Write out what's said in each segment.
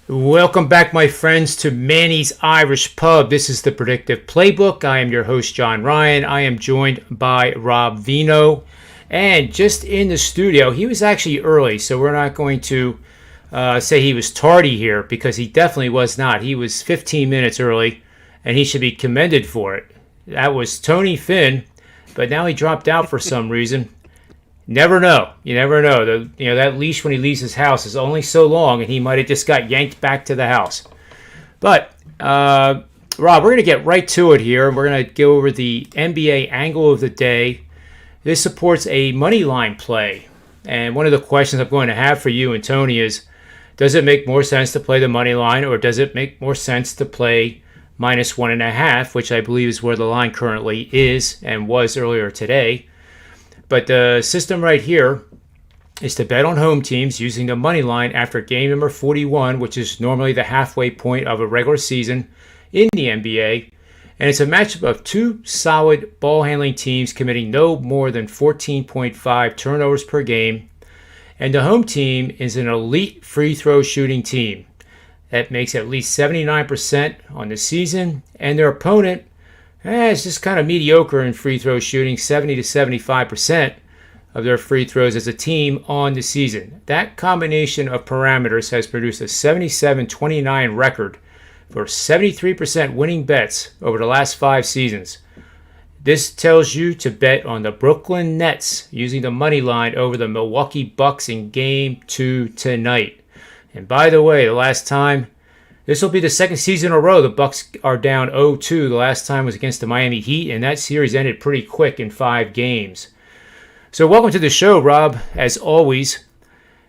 Welcome back, my friends, to Manny's Irish Pub. This is the Predictive PlayBook. I am your host, John Ryan. I am joined by Rob Vino. And just in the studio, he was actually early, so we're not going to say he was tardy here because he definitely was not. He was 15 minutes early, and he should be commended for it. That was Tony Finn, but now he dropped out for some reason. Never know. You never know. That leash when he leaves his house is only so long, and he might have just got yanked back to the house. But Rob, we're going to get right to it here. We're going to go over the NBA angle of the day. This supports a money line play, and one of the questions I'm going to have for you and Tony is: does it make more sense to play the money line, or does it make more sense to play -1.5, which I believe is where the line currently is and was earlier today? But the system right here is to bet on home teams using the money line after game number 41, which is normally the halfway point of a regular season in the NBA. And it's a matchup of two solid ball handling teams committing no more than 14.5 turnovers per game. And the home team is an elite free throw shooting team that makes at least 79% on the season. And their opponent it's just kind of mediocre in free throw shooting, 70 to 75% of their free throws as a team on the season. That combination of parameters has produced a 77-29 record for 73% winning bets over the last 5 seasons. This tells you to bet on the Brooklyn Nets using the money line over the Milwaukee Bucks in Game 2 tonight. And by the way, the last time, this will be the second season in a row the Bucks are down 0-2. The last time was against the Miami Heat, and that series ended pretty quick in 5 games. So welcome to the show, Rob, as always.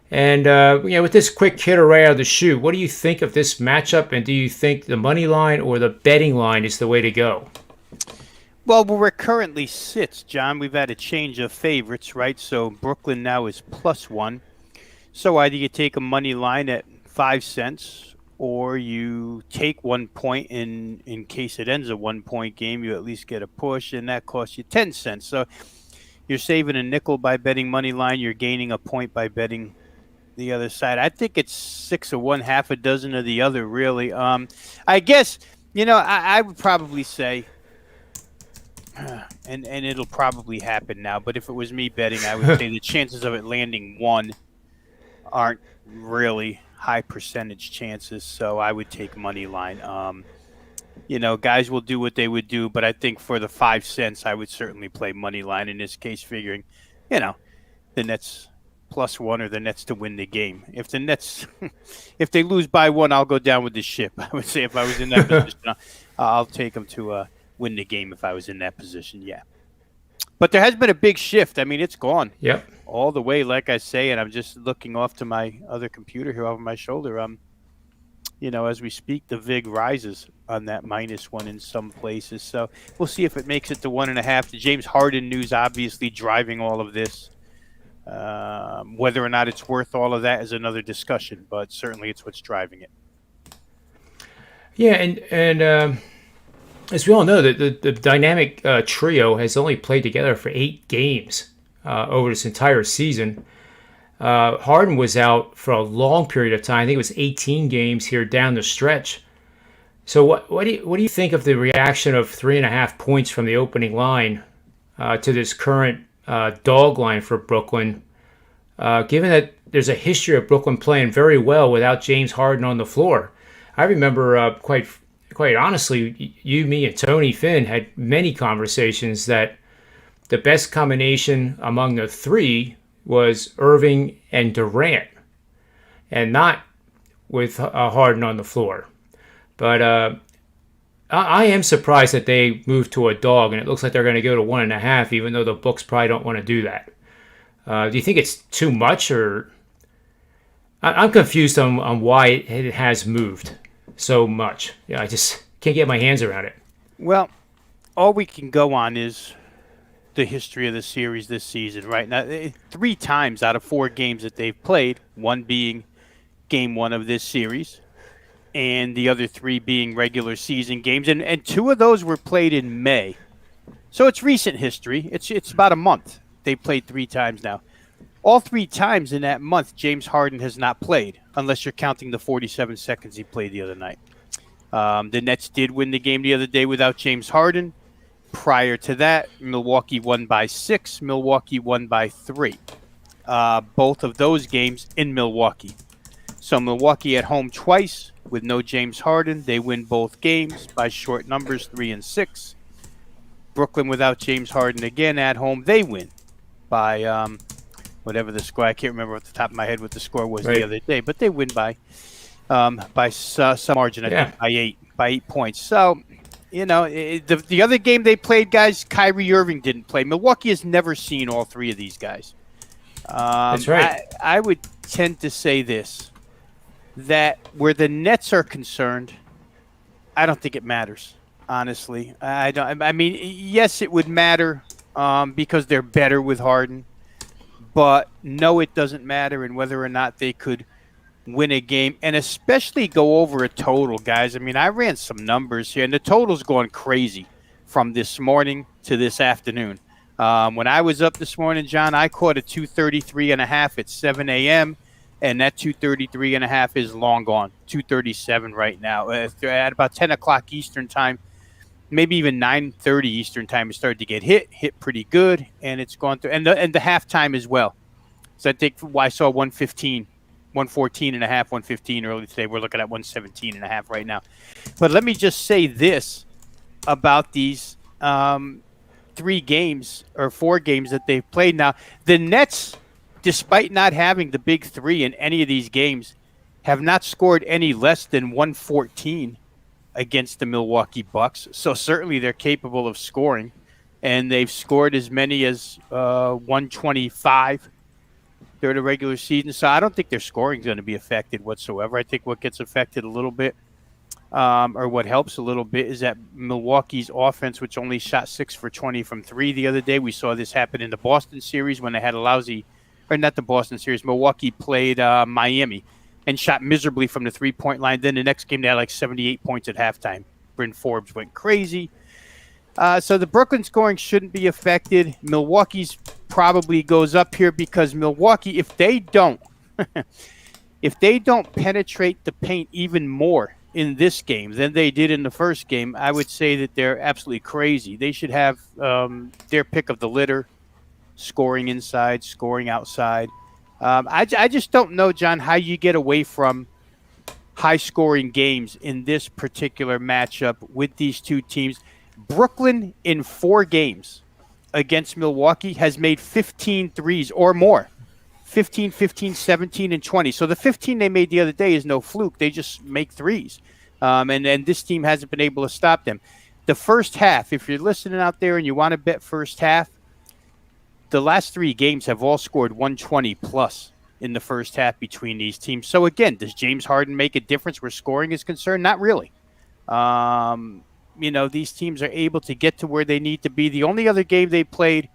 And with this quick hitter right out of the chute, what do you think of this matchup, and do you think the money line or the betting line is the way to go? Well, where it currently sits, John, we've had a change of favorites, right? So Brooklyn now is +1. So either you take a money line at 5 cents, or you take 1 point in case it ends a 1-point game, you at least get a push, and that costs you 10 cents. So you're saving a nickel by betting money line. You're gaining a point by betting the other side. I think it's 6 of one, half a dozen of the other, really. I guess, I would probably say, and it'll probably happen now, but if it was me betting, I would say the chances of it landing 1 aren't really high percentage chances, so I would take money line. Guys will do what they would do, but I think for the 5 cents, I would certainly play money line in this case, figuring, the Nets +1 or the Nets to win the game. If the Nets, if they lose by 1, I'll go down with the ship. I would say if I was in that position, I'll take them to win the game if I was in that position. Yeah. But there has been a big shift. I mean, it's gone. Yep. All the way, like I say, and I'm just looking off to my other computer here over my shoulder. As we speak, the VIG rises on that -1 in some places. So we'll see if it makes it to 1.5. The James Harden news obviously driving all of this. Whether or not it's worth all of that is another discussion, but certainly it's what's driving it. Yeah, and as we all know, the dynamic trio has only played together for 8 games over this entire season. Harden was out for a long period of time. I think it was 18 games here down the stretch. So what do you think of the reaction of 3.5 points from the opening line to this current dog line for Brooklyn? Given that there's a history of Brooklyn playing very well without James Harden on the floor. I remember quite honestly, you, me, and Tony Finn had many conversations that the best combination among the 3 was Irving and Durant, and not with Harden on the floor. But I am surprised that they moved to a dog, and it looks like they're going to go to 1.5, even though the books probably don't want to do that. Do you think it's too much, or I'm confused on why it has moved so much? Yeah, I just can't get my hands around it. Well, all we can go on is the history of the series this season, right? Now, 3 times out of 4 games that they've played, one being game 1 of this series, and the other 3 being regular season games, and 2 of those were played in May. So it's recent history. It's about a month. They've played 3 times now. All 3 times in that month, James Harden has not played, unless you're counting the 47 seconds he played the other night. The Nets did win the game the other day without James Harden. Prior to that, Milwaukee won by 6. Milwaukee won by 3. Both of those games in Milwaukee. So Milwaukee at home twice with no James Harden. They win both games by short numbers, 3 and 6. Brooklyn without James Harden again at home. They win by whatever the score. I can't remember off the top of my head what the score was the other day, but they win by some margin. I think by 8 points. So, the other game they played, guys, Kyrie Irving didn't play. Milwaukee has never seen all 3 of these guys. That's right. I would tend to say this, that where the Nets are concerned, I don't think it matters, honestly. I mean, yes, it would matter because they're better with Harden. But no, it doesn't matter in whether or not they could win a game, and especially go over a total, guys. I mean, I ran some numbers here, and the total's going crazy from this morning to this afternoon. When I was up this morning, John, I caught a 233.5 at 7 a.m., and that 233.5 is long gone, 237 right now. At about 10 o'clock Eastern time, maybe even 9:30 Eastern time, it started to get hit pretty good, and it's gone through. And the halftime as well. So I think I saw 114.5, 115 early today. We're looking at 117.5 right now. But let me just say this about these 3 games or 4 games that they've played now. The Nets, despite not having the big 3 in any of these games, have not scored any less than 114 against the Milwaukee Bucks. So certainly they're capable of scoring, and they've scored as many as 125 during the regular season. So I don't think their scoring is going to be affected whatsoever. I think what gets affected a little bit, or what helps a little bit, is that Milwaukee's offense, which only shot 6 for 20 from 3 the other day. We saw this happen in the Boston series when they had a lousy, or not the Boston series, Milwaukee played Miami and shot miserably from the 3-point line. Then the next game, they had like 78 points at halftime. Bryn Forbes went crazy. So the Brooklyn scoring shouldn't be affected. Milwaukee's probably goes up here because Milwaukee, if they don't penetrate the paint even more in this game than they did in the first game, I would say that they're absolutely crazy. They should have their pick of the litter, scoring inside, scoring outside. I just don't know, John, how you get away from high-scoring games in this particular matchup with these two teams. Brooklyn, in 4 games against Milwaukee, has made 15 threes or more. 15, 17, and 20. So the 15 they made the other day is no fluke. They just make threes. And this team hasn't been able to stop them. The first half, if you're listening out there and you want to bet first half, the last 3 games have all scored 120 plus in the first half between these teams. So again, does James Harden make a difference where scoring is concerned? Not really. These teams are able to get to where they need to be. The only other game they played,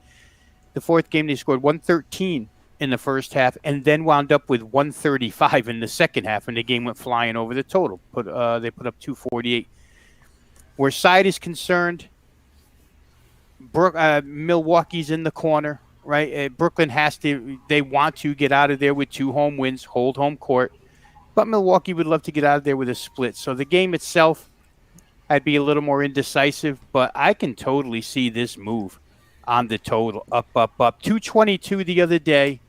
the 4th game, they scored 113 in the first half and then wound up with 135 in the second half, and the game went flying over the total. They put up 248. Where side is concerned, Milwaukee's in the corner, right? Brooklyn they want to get out of there with 2 home wins, hold home court, but Milwaukee would love to get out of there with a split. So the game itself, I'd be a little more indecisive, but I can totally see this move on the total, up. 222 the other day.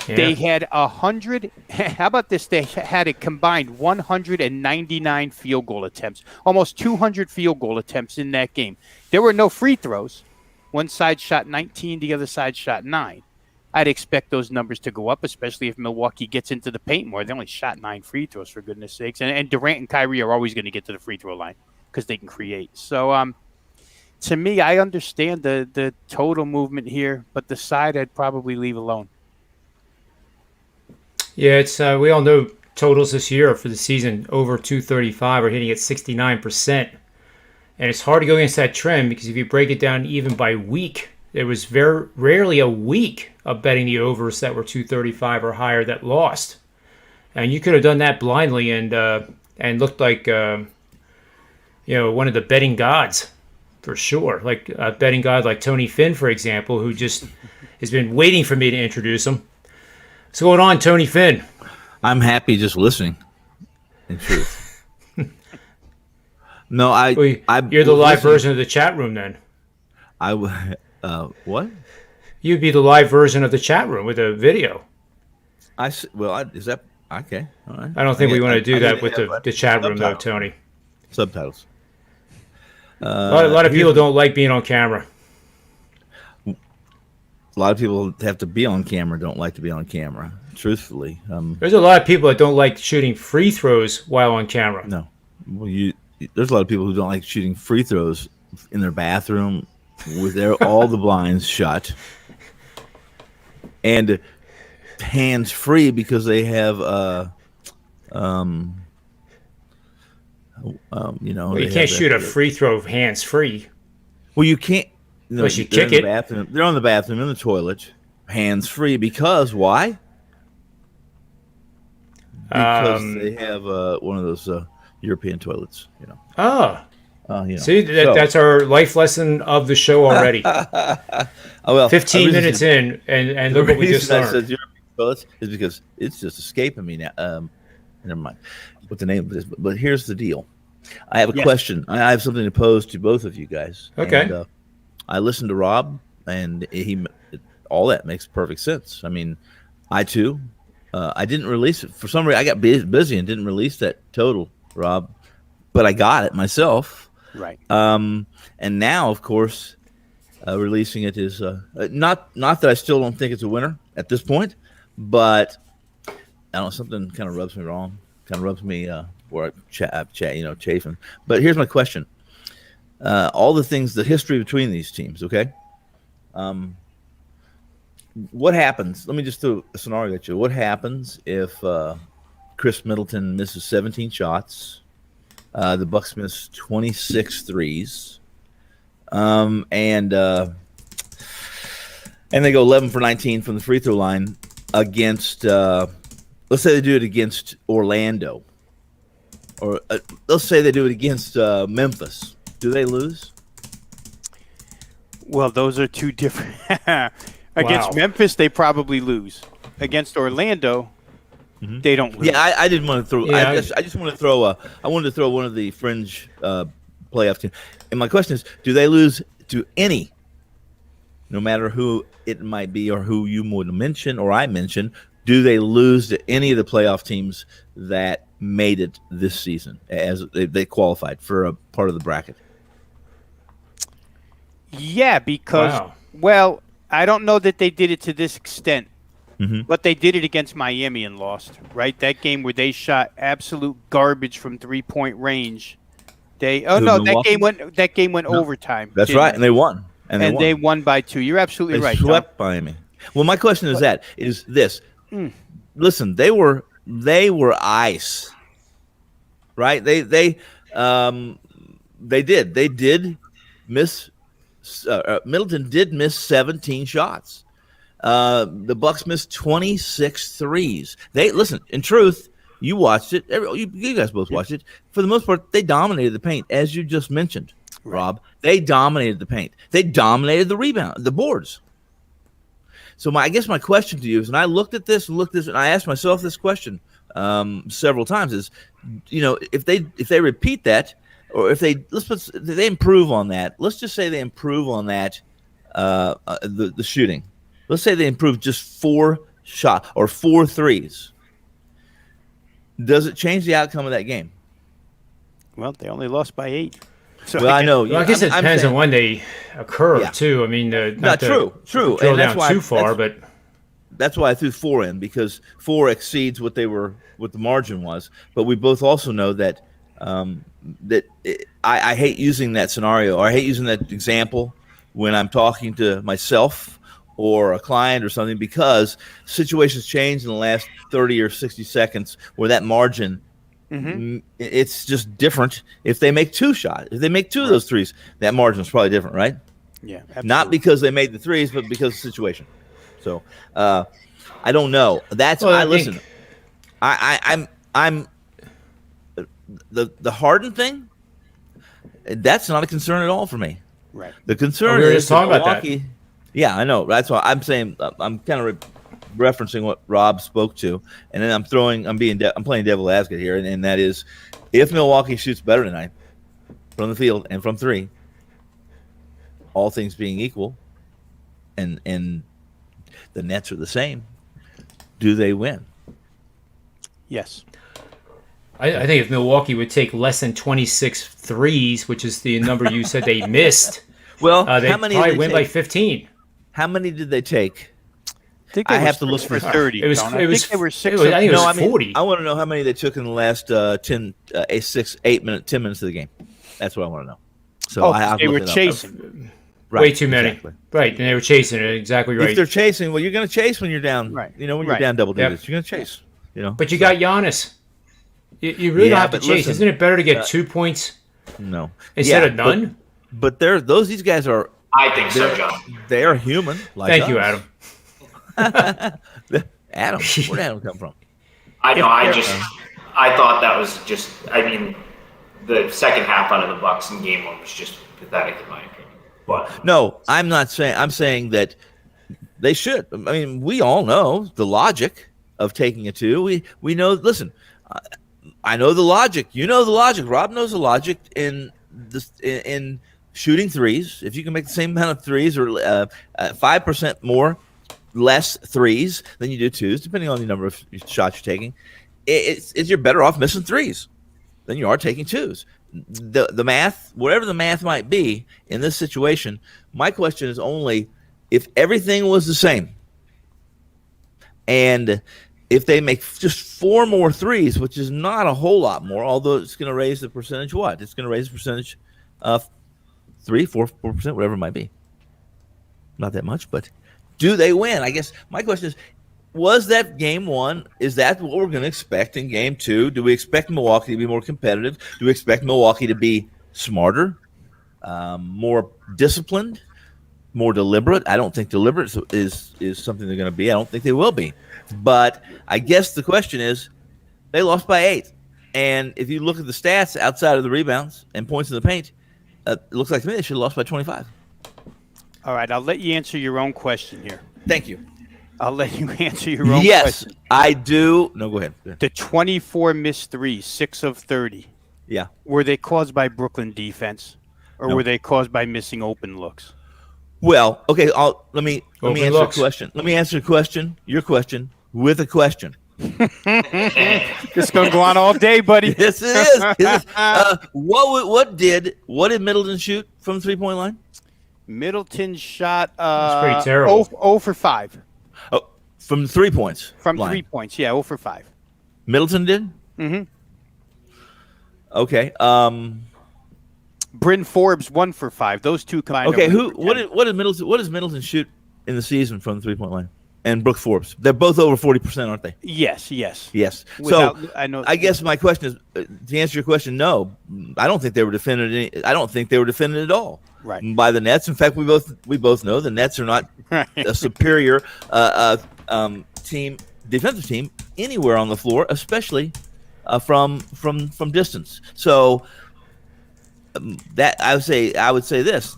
Yeah. They had 100. How about this? They had a combined 199 field goal attempts, almost 200 field goal attempts in that game. There were no free throws. One side shot 19, the other side shot 9. I'd expect those numbers to go up, especially if Milwaukee gets into the paint more. They only shot 9 free throws, for goodness sakes. And Durant and Kyrie are always going to get to the free throw line because they can create. So, to me, I understand the total movement here, but the side I'd probably leave alone. Yeah, it's we all know totals this year for the season over 235 are hitting at 69%. And it's hard to go against that trend because if you break it down even by week, there was very rarely a week of betting the overs that were 235 or higher that lost. And you could have done that blindly and looked like one of the betting gods for sure. Like a betting guy like Tony Finn, for example, who just has been waiting for me to introduce him. What's going on, Tony Finn? I'm happy just listening. In truth, no, you're the live version of the chat room, then. What? You'd be the live version of the chat room with a video. Is that okay? All right. I don't think we want to do that with the chat room, though, Tony. Subtitles. A lot of people don't like being on camera. A lot of people have to be on camera, don't like to be on camera. Truthfully, there's a lot of people that don't like shooting free throws while on camera. No, well, there's a lot of people who don't like shooting free throws in their bathroom with all the blinds shut and hands free because they have you can't shoot a free throw hands free. Well, you can't. Unless you kick it. They're on the bathroom, in the toilet, hands free. Because why? Because they have one of those European toilets. See, that's our life lesson of the show already. 15 minutes in, and look what we just learned. Says European toilets is because it's just escaping me now. Never mind what the name of it is. But here's the deal. I have a question. I have something to pose to both of you guys. Okay. And, I listened to Rob, and all that makes perfect sense. I mean, I too, I didn't release it for some reason. I got busy and didn't release that total, Rob, but I got it myself. Right. And now, of course, releasing it is not that I still don't think it's a winner at this point, but I don't know, something kind of rubs me wrong. Kind of rubs me where I chafing. But here's my question. All the things, the history between these teams, okay? What happens? Let me just throw a scenario at you. What happens if Chris Middleton misses 17 shots, the Bucks miss 26 threes, and they go 11 for 19 from the free throw line against, let's say they do it against Orlando, or let's say they do it against Memphis. Do they lose? Well, those are two different. Against Memphis, they probably lose. Against Orlando, they don't lose. Yeah, I didn't want to throw. Yeah, I just want to throw. I wanted to throw one of the fringe playoff teams. And my question is, do they lose to any? No matter who it might be or who you would mention or I mention, do they lose to any of the playoff teams that made it this season as they qualified for a part of the bracket? Yeah, because, well, I don't know that they did it to this extent, but they did it against Miami and lost, right? That game where they shot absolute garbage from 3-point range. That game went overtime. That's right, and they won. And they won by 2. You're absolutely right. They swept Miami. Well, my question is this. Listen, they were ice, right? They did miss. Middleton did miss 17 shots. The Bucks missed 26 threes. Listen. In truth, you watched it. You guys both watched it. For the most part, they dominated the paint, as you just mentioned, Rob. They dominated the paint. They dominated the rebound, the boards. So I guess my question to you is, and I looked at this, and I asked myself this question several times: is, if they repeat that, or if they improve on that. Let's just say they improve on that, the shooting. Let's say they improve just 4 shots or 4 threes. Does it change the outcome of that game? Well, they only lost by 8. So well, I know. Well, I guess it depends on when they occur, too. I mean, not true. Drill and that's down why too far, but that's why I threw 4 in, because 4 exceeds what the margin was. But we both also know that I hate using that scenario, or I hate using that example when I'm talking to myself or a client or something, because situations change in the last 30 or 60 seconds where that margin, it's just different. If they make 2 shots, if they make 2 of those threes, that margin is probably different, right? Yeah, absolutely. Not because they made the threes, but because of the situation. So I don't know. Listen. I'm the Harden thing. That's not a concern at all for me. Right. The concern Oh, we were is just talking about that. Milwaukee. Yeah, I know. That's why I'm saying I'm kind of referencing what Rob spoke to, and then I'm playing devil advocate here, and that is, if Milwaukee shoots better tonight from the field and from three, all things being equal, and the Nets are the same, do they win? Yes. I think if Milwaukee would take less than 26 threes, which is the number you said they missed, Well, they'd how many probably did win they by take? 15. How many did they take? I I have to look for for 30. It was. Don. It was. I think they were it six. was- I think it was No, I mean, 40. I want to know how many they took in the last 10 minutes of the game. That's what I want to know. So I'll they look were it up. chasing. Right, Way too many. exactly. Right, and they were chasing it. Exactly right. If they're chasing, well, you're going to chase when you're down. Right. You know, when you're Right. down double Yep. digits, you're going to chase. You know. But you got Giannis. You really don't have to but chase. listen, Isn't it better to get 2 points no instead Yeah, of none? But these guys are. I think so, John. They are human. Like Thank you, us. Adam. Adam, where'd Adam come from? I know. I thought that was just. I mean, the second half out of the Bucks in Game 1 was just pathetic in my opinion. But No, I'm not saying. I'm saying that they should. I mean, we all know the logic of taking a 2. We know. Listen, I know the logic. You know the logic. Rob knows the logic in this in shooting threes. If you can make the same amount of threes or 5% more, less threes than you do 2s, depending on the number of shots you're taking, you're better off missing 3s than you are taking 2s. The math, whatever the math might be in this situation, my question is only if everything was the same and if they make just 4 more 3s, which is not a whole lot more, although it's going to raise the percentage what? It's going to raise the percentage of 4%, whatever it might be. Not that much, but do they win? I guess my question is, was that Game 1? Is that what we're going to expect in Game 2? Do we expect Milwaukee to be more competitive? Do we expect Milwaukee to be smarter, more disciplined, more deliberate? I don't think deliberate is something they're going to be. I don't think they will be. But I guess the question is, they lost by 8. And if you look at the stats outside of the rebounds and points in the paint, it looks like to me they should have lost by 25. All right, I'll let you answer your own question here. Thank you. I'll let you answer your own Yes, question. I do. No, go ahead. The 24 missed threes, 6 of 30. Yeah. Were they caused by Brooklyn defense, or No. were they caused by missing open looks? Well, okay. Let me Open answer looks. a question. Let me answer your question with a question. This gonna go on all day, buddy. Yes, it is. What did Middleton shoot from the 3-point line? Middleton shot pretty terrible. 0 for 5 Oh, from 3 points. from line. 3 points. Yeah, 0 for 5. Middleton did. Mm-hmm. Okay. Bryn Forbes 1 for 5. Those two combined. Okay. are 1 for 10. What does Middleton shoot in the season from the 3-point line? And Brooke Forbes. They're both over 40%, aren't they? Yes. Yes. Without- So I know. I guess my question is, to answer your question, no, I don't think they were defended. I don't think they were defended at all Right. by the Nets. In fact, we both know the Nets are not a superior defensive team anywhere on the floor, especially from distance. So that I would say this: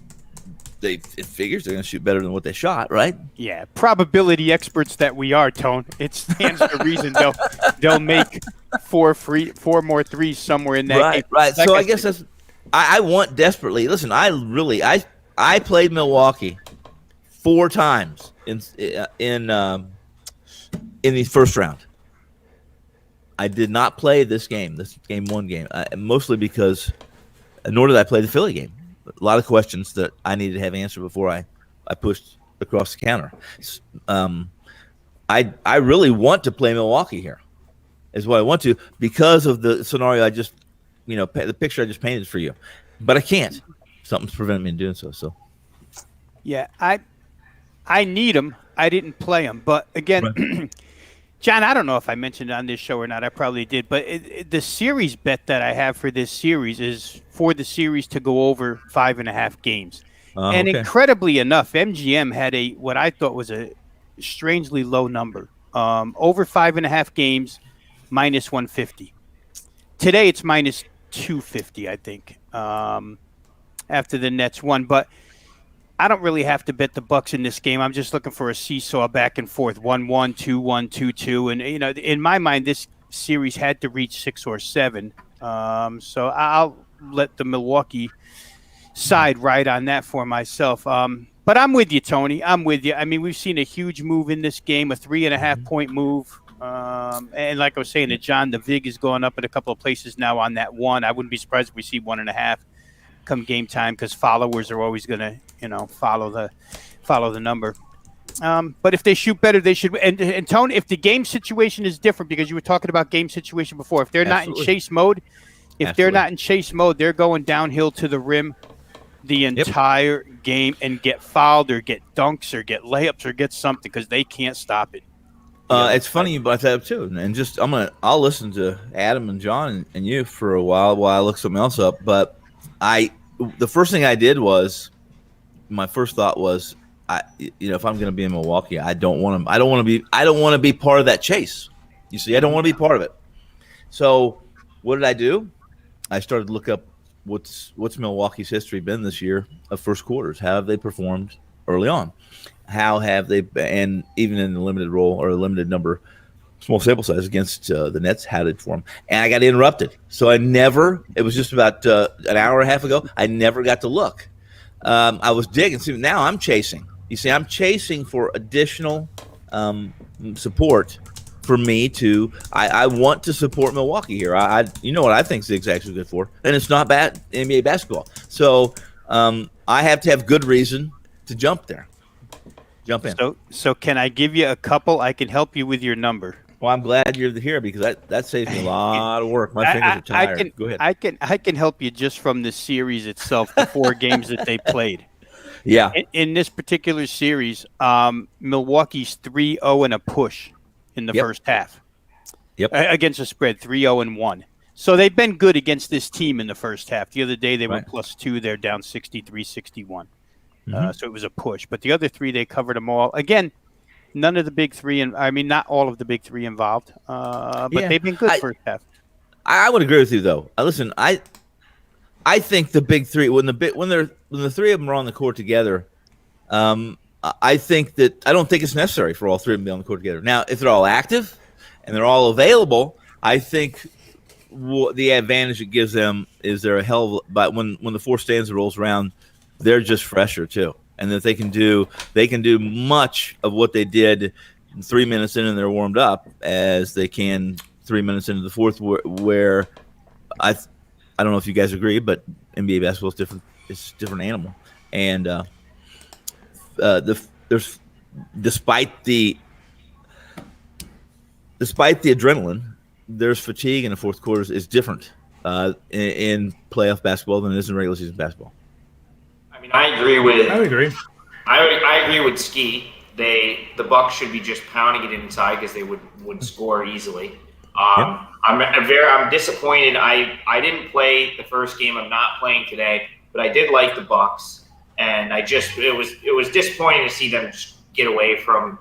it figures they're going to shoot better than what they shot, right? Yeah, probability experts that we are, Tone. It stands to reason they'll make 4 more threes somewhere in that game. Right. Like So I guess that's I want desperately. Listen, I played Milwaukee 4 times in the first round. I did not play this game, this Game 1 game, mostly because nor did I play the Philly game. A lot of questions that I needed to have answered before I pushed across the counter. I really want to play Milwaukee here, is what I want to, because of the scenario I just, the picture I just painted for you. But I can't. Something's preventing me from doing so. So Yeah, I need them. I didn't play them, but again, Right. John, I don't know if I mentioned it on this show or not. I probably did, but the series bet that I have for this series is for the series to go over 5.5 games. And okay. incredibly enough, MGM had what I thought was a strangely low number. Over 5.5 games, minus 150. Today it's minus 250, I think, after the Nets won. But I don't really have to bet the Bucks in this game. I'm just looking for a seesaw back and forth, 1-1, 2-1, 2-2, and in my mind, this series had to reach 6 or 7. So I'll let the Milwaukee side ride on that for myself. But I'm with you, Tony. I'm with you. I mean, we've seen a huge move in this game, a 3.5 point move. And like I was saying to John, the VIG is going up at a couple of places now on that 1. I wouldn't be surprised if we see 1.5 come game time, because followers are always going to, follow the number. But if they shoot better, they should. And Tony, if the game situation is different, because you were talking about game situation before, if they're not in chase mode, they're going downhill to the rim the entire game and get fouled or get dunks or get layups or get something, because they can't stop it. It's funny you brought that up too, and just I'll listen to Adam and John and you for a while I look something else up. But the first thing I did was, my first thought was, if I'm going to be in Milwaukee, I don't want to be part of that chase. You see, I don't want to be part of it. So what did I do? I started to look up what's Milwaukee's history been this year of first quarters. How have they performed early on? How have they, and even in the limited role or a limited number, small sample size against the Nets, how did it perform? And I got interrupted. So it was just about an hour and a half ago, I never got to look. I was digging. So now I'm chasing. You see, I'm chasing for additional support for me to. I want to support Milwaukee here. You know what I think Zig's actually good for, and it's not bad NBA basketball. So I have to have good reason to jump in. So can I give you a couple? I can help you with your number. Well, I'm glad you're here, because that saves me a lot of work. My fingers are tired. Go ahead. I can help you just from the series itself, the 4 games that they played. Yeah. In this particular series, Milwaukee's 3-0 and a push in the first half. Yep. Against the spread, 3-0-1. So they've been good against this team in the first half. The other day they were +2. They're down 63-61. So it was a push. But the other 3, they covered them all. Again, none of the big 3, not all of the big 3 involved. But they've been good first half. I would agree with you, though. Listen, I think the big 3, when the 3 of them are on the court together, I don't think it's necessary for all 3 of them to be on the court together. Now, if they're all active and they're all available, I think the advantage it gives them is they're a hell of. But when the 4 stanza rolls around, they're just fresher too, and that they can do much of what they did 3 minutes in and they're warmed up as they can 3 minutes into the fourth, where I don't know if you guys agree, but NBA basketball is different. It's a different animal, and there's despite the adrenaline, there's fatigue in the fourth quarters is different in playoff basketball than it is in regular season basketball. I mean, I agree with. I would agree. I agree with Ski. The Bucks should be just pounding it inside, because they would score easily. I'm disappointed. I didn't play the first game. I'm not playing today, but I did like the Bucks, and it was disappointing to see them just get away from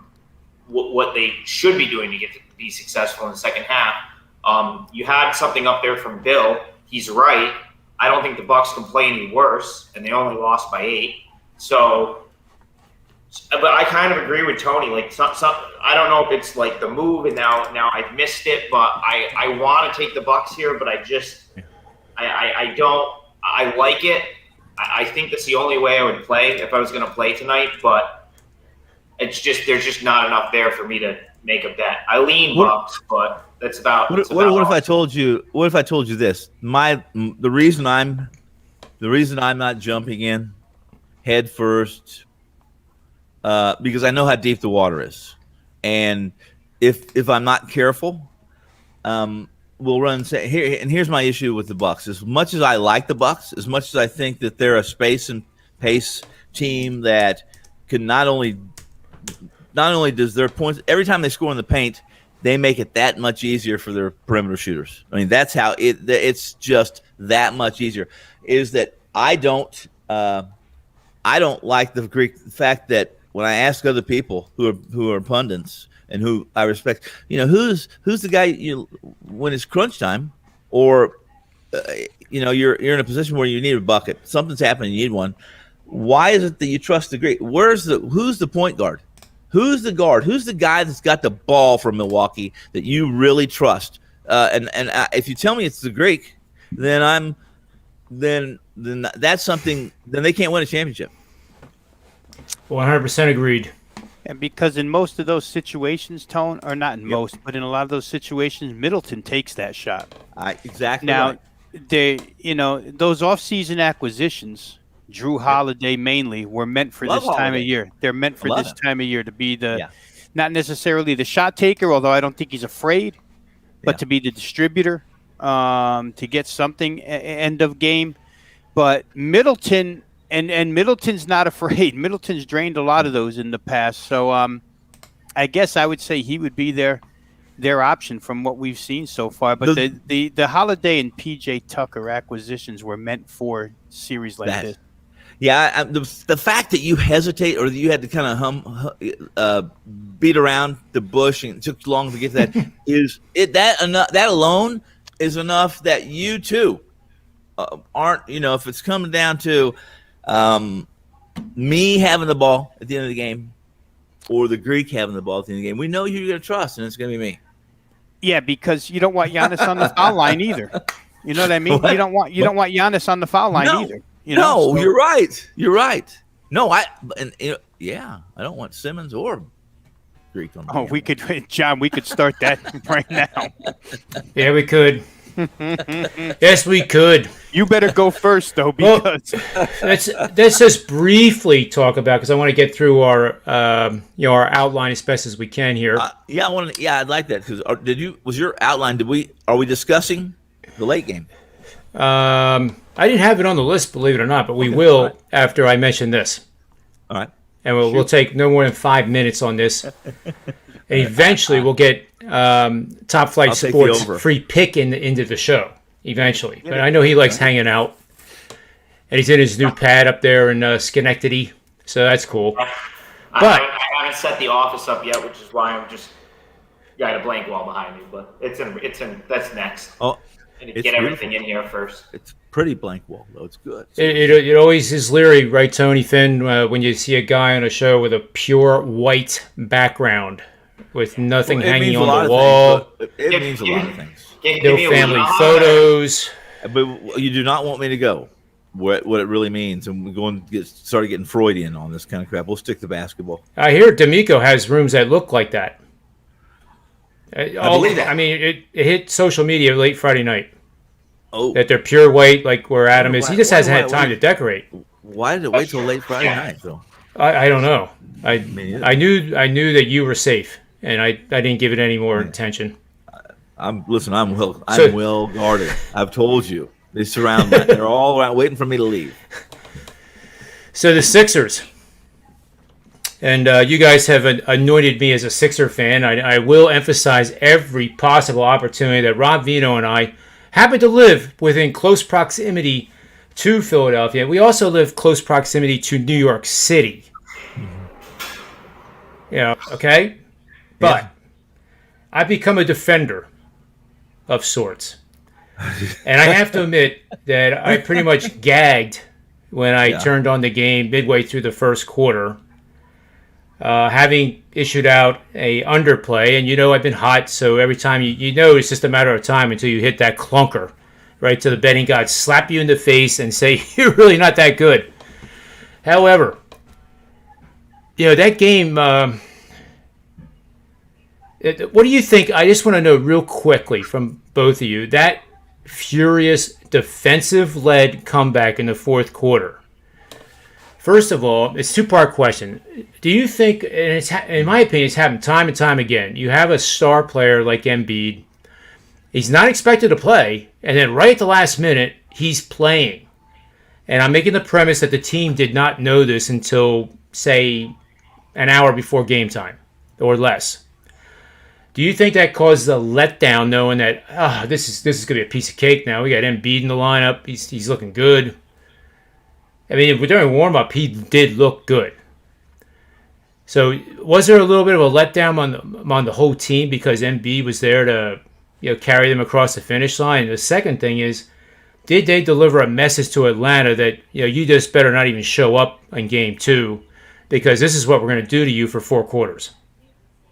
what they should be doing to be successful in the second half. You had something up there from Bill. He's right. I don't think the Bucks can play any worse, and they only lost by 8. So, but I kind of agree with Tony. Like, I don't know if it's like the move, and now I've missed it, but I want to take the Bucks here, but I don't. I like it. I think that's the only way I would play if I was going to play tonight, but there's just not enough there for me to make a bet. I lean Bucks, but that's about. What if I told you? What if I told you this? The reason I'm not jumping in head first, because I know how deep the water is, and if I'm not careful, we'll run. Here, and here's my issue with the Bucks. As much as I like the Bucks, as much as I think that they're a space and pace team that can not only does their points every time they score in the paint, they make it that much easier for their perimeter shooters. I mean, that's how it's just that much easier. Is that I don't like the fact that when I ask other people who are pundits and who I respect, who's the guy when it's crunch time, or you're in a position where you need a bucket, something's happening, you need one. Why is it that you trust the Greek? Who's the point guard? Who's the guard? Who's the guy that's got the ball for Milwaukee that you really trust? And if you tell me it's the Greek, then that's something. Then they can't win a championship. 100% agreed. And because in most of those situations, Tone, or not in most, but in a lot of those situations, Middleton takes that shot. Exactly. Now, right. those off-season acquisitions, Drew Holiday mainly, were meant for this time of year. They're meant for this time of year to be not necessarily the shot taker, although I don't think he's afraid, but to be the distributor, to get something end of game. But Middleton. And Middleton's not afraid. Middleton's drained a lot of those in the past. So I guess I would say he would be their option from what we've seen so far. But the Holiday and PJ Tucker acquisitions were meant for series like this. Yeah, the fact that you hesitate or that you had to kind of beat around the bush and it took long to get to that that alone is enough that you too aren't, if it's coming down to me having the ball at the end of the game or the Greek having the ball at the end of the game, we know who you're going to trust, and it's going to be me. Yeah, because you don't want Giannis on the foul line either. You know what I mean? What? You don't want Giannis on the foul line either. You're right. You're right. No, I don't want Simmons or Greek on the game. We could start that right now. Yeah, we could. Yes, we could. You better go first, though, because let's just briefly talk about, because I want to get through our our outline as best as we can here. I'd like that, because was your outline? Are we discussing the late game? I didn't have it on the list, believe it or not, but we will after I mention this. All right, and we'll take no more than 5 minutes on this, and eventually we'll get Top Flight Sports free pick into the show eventually. But I know he likes hanging out, and he's in his new pad up there in Schenectady, so that's cool. But I haven't set the office up yet, which is why I'm just got a blank wall behind me. But it's in that's next. Oh, and to get everything in here first. It's pretty blank wall though. It's good. It always is leery, right, Tony Finn, when you see a guy on a show with a pure white background with nothing hanging on the wall. It means a lot of things. No family photos. But you do not want me to go what it really means, and we're going to start getting Freudian on this kind of crap. We'll stick to basketball. I hear D'Amico has rooms that look like that. I believe that. I mean, it hit social media late Friday night. Oh, that they're pure white, like where Adam is. He just hasn't had time to decorate. Why did it wait till late Friday night, though? I don't know. I knew that you were safe, and I didn't give it any more attention. I'm well guarded. I've told you. They surround me. They're all around waiting for me to leave. So the Sixers, and you guys have anointed me as a Sixer fan. I will emphasize every possible opportunity that Rob Vino and I happen to live within close proximity to Philadelphia. We also live close proximity to New York City. Okay? But I've become a defender of sorts. And I have to admit that I pretty much gagged when I turned on the game midway through the first quarter, having issued out a underplay. And I've been hot, so every time it's just a matter of time until you hit that clunker, right, to the betting gods slap you in the face and say you're really not that good. However, that game, what do you think? I just want to know real quickly from both of you, that furious defensive-led comeback in the fourth quarter. First of all, it's a two-part question. Do you think, and in my opinion, it's happened time and time again, you have a star player like Embiid, he's not expected to play, and then right at the last minute, he's playing. And I'm making the premise that the team did not know this until, say, an hour before game time, or less. Do you think that causes a letdown, knowing that this is going to be a piece of cake now? We got Embiid in the lineup. He's looking good. I mean, during warm-up, he did look good. So was there a little bit of a letdown on the whole team because Embiid was there to carry them across the finish line? And the second thing is, did they deliver a message to Atlanta that you just better not even show up in Game 2 because this is what we're going to do to you for 4 quarters?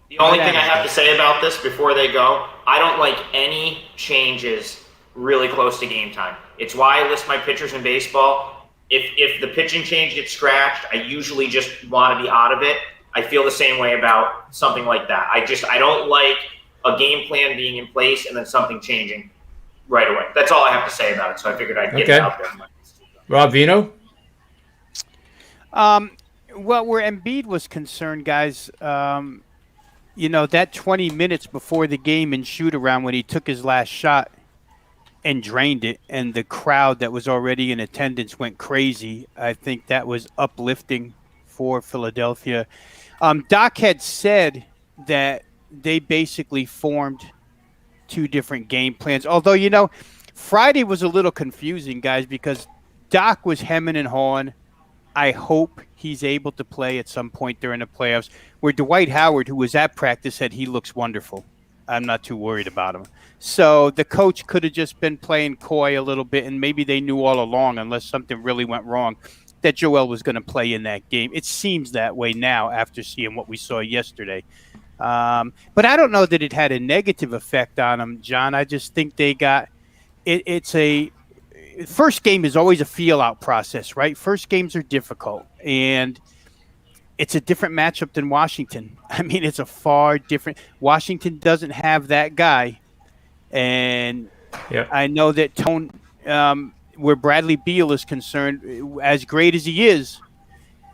The only thing I have to say about this before they go, I don't like any changes really close to game time. It's why I list my pitchers in baseball. If the pitching change gets scratched, I usually just want to be out of it. I feel the same way about something like that. I don't like a game plan being in place and then something changing right away. That's all I have to say about it. So I figured I'd get it out there. Rob Vino? Well, where Embiid was concerned, guys, that 20 minutes before the game in shoot-around when he took his last shot and drained it, and the crowd that was already in attendance went crazy, I think that was uplifting for Philadelphia. Doc had said that they basically formed 2 different game plans. Although, Friday was a little confusing, guys, because Doc was hemming and hawing. I hope he's able to play at some point during the playoffs, where Dwight Howard, who was at practice, said he looks wonderful. I'm not too worried about him. So the coach could have just been playing coy a little bit, and maybe they knew all along, unless something really went wrong, that Joel was going to play in that game. It seems that way now after seeing what we saw yesterday. But I don't know that it had a negative effect on them, John. I just think they got it. First game is always a feel-out process, right? First games are difficult, and it's a different matchup than Washington. I mean, it's a far different – Washington doesn't have that guy, and I know that where Bradley Beal is concerned, as great as he is,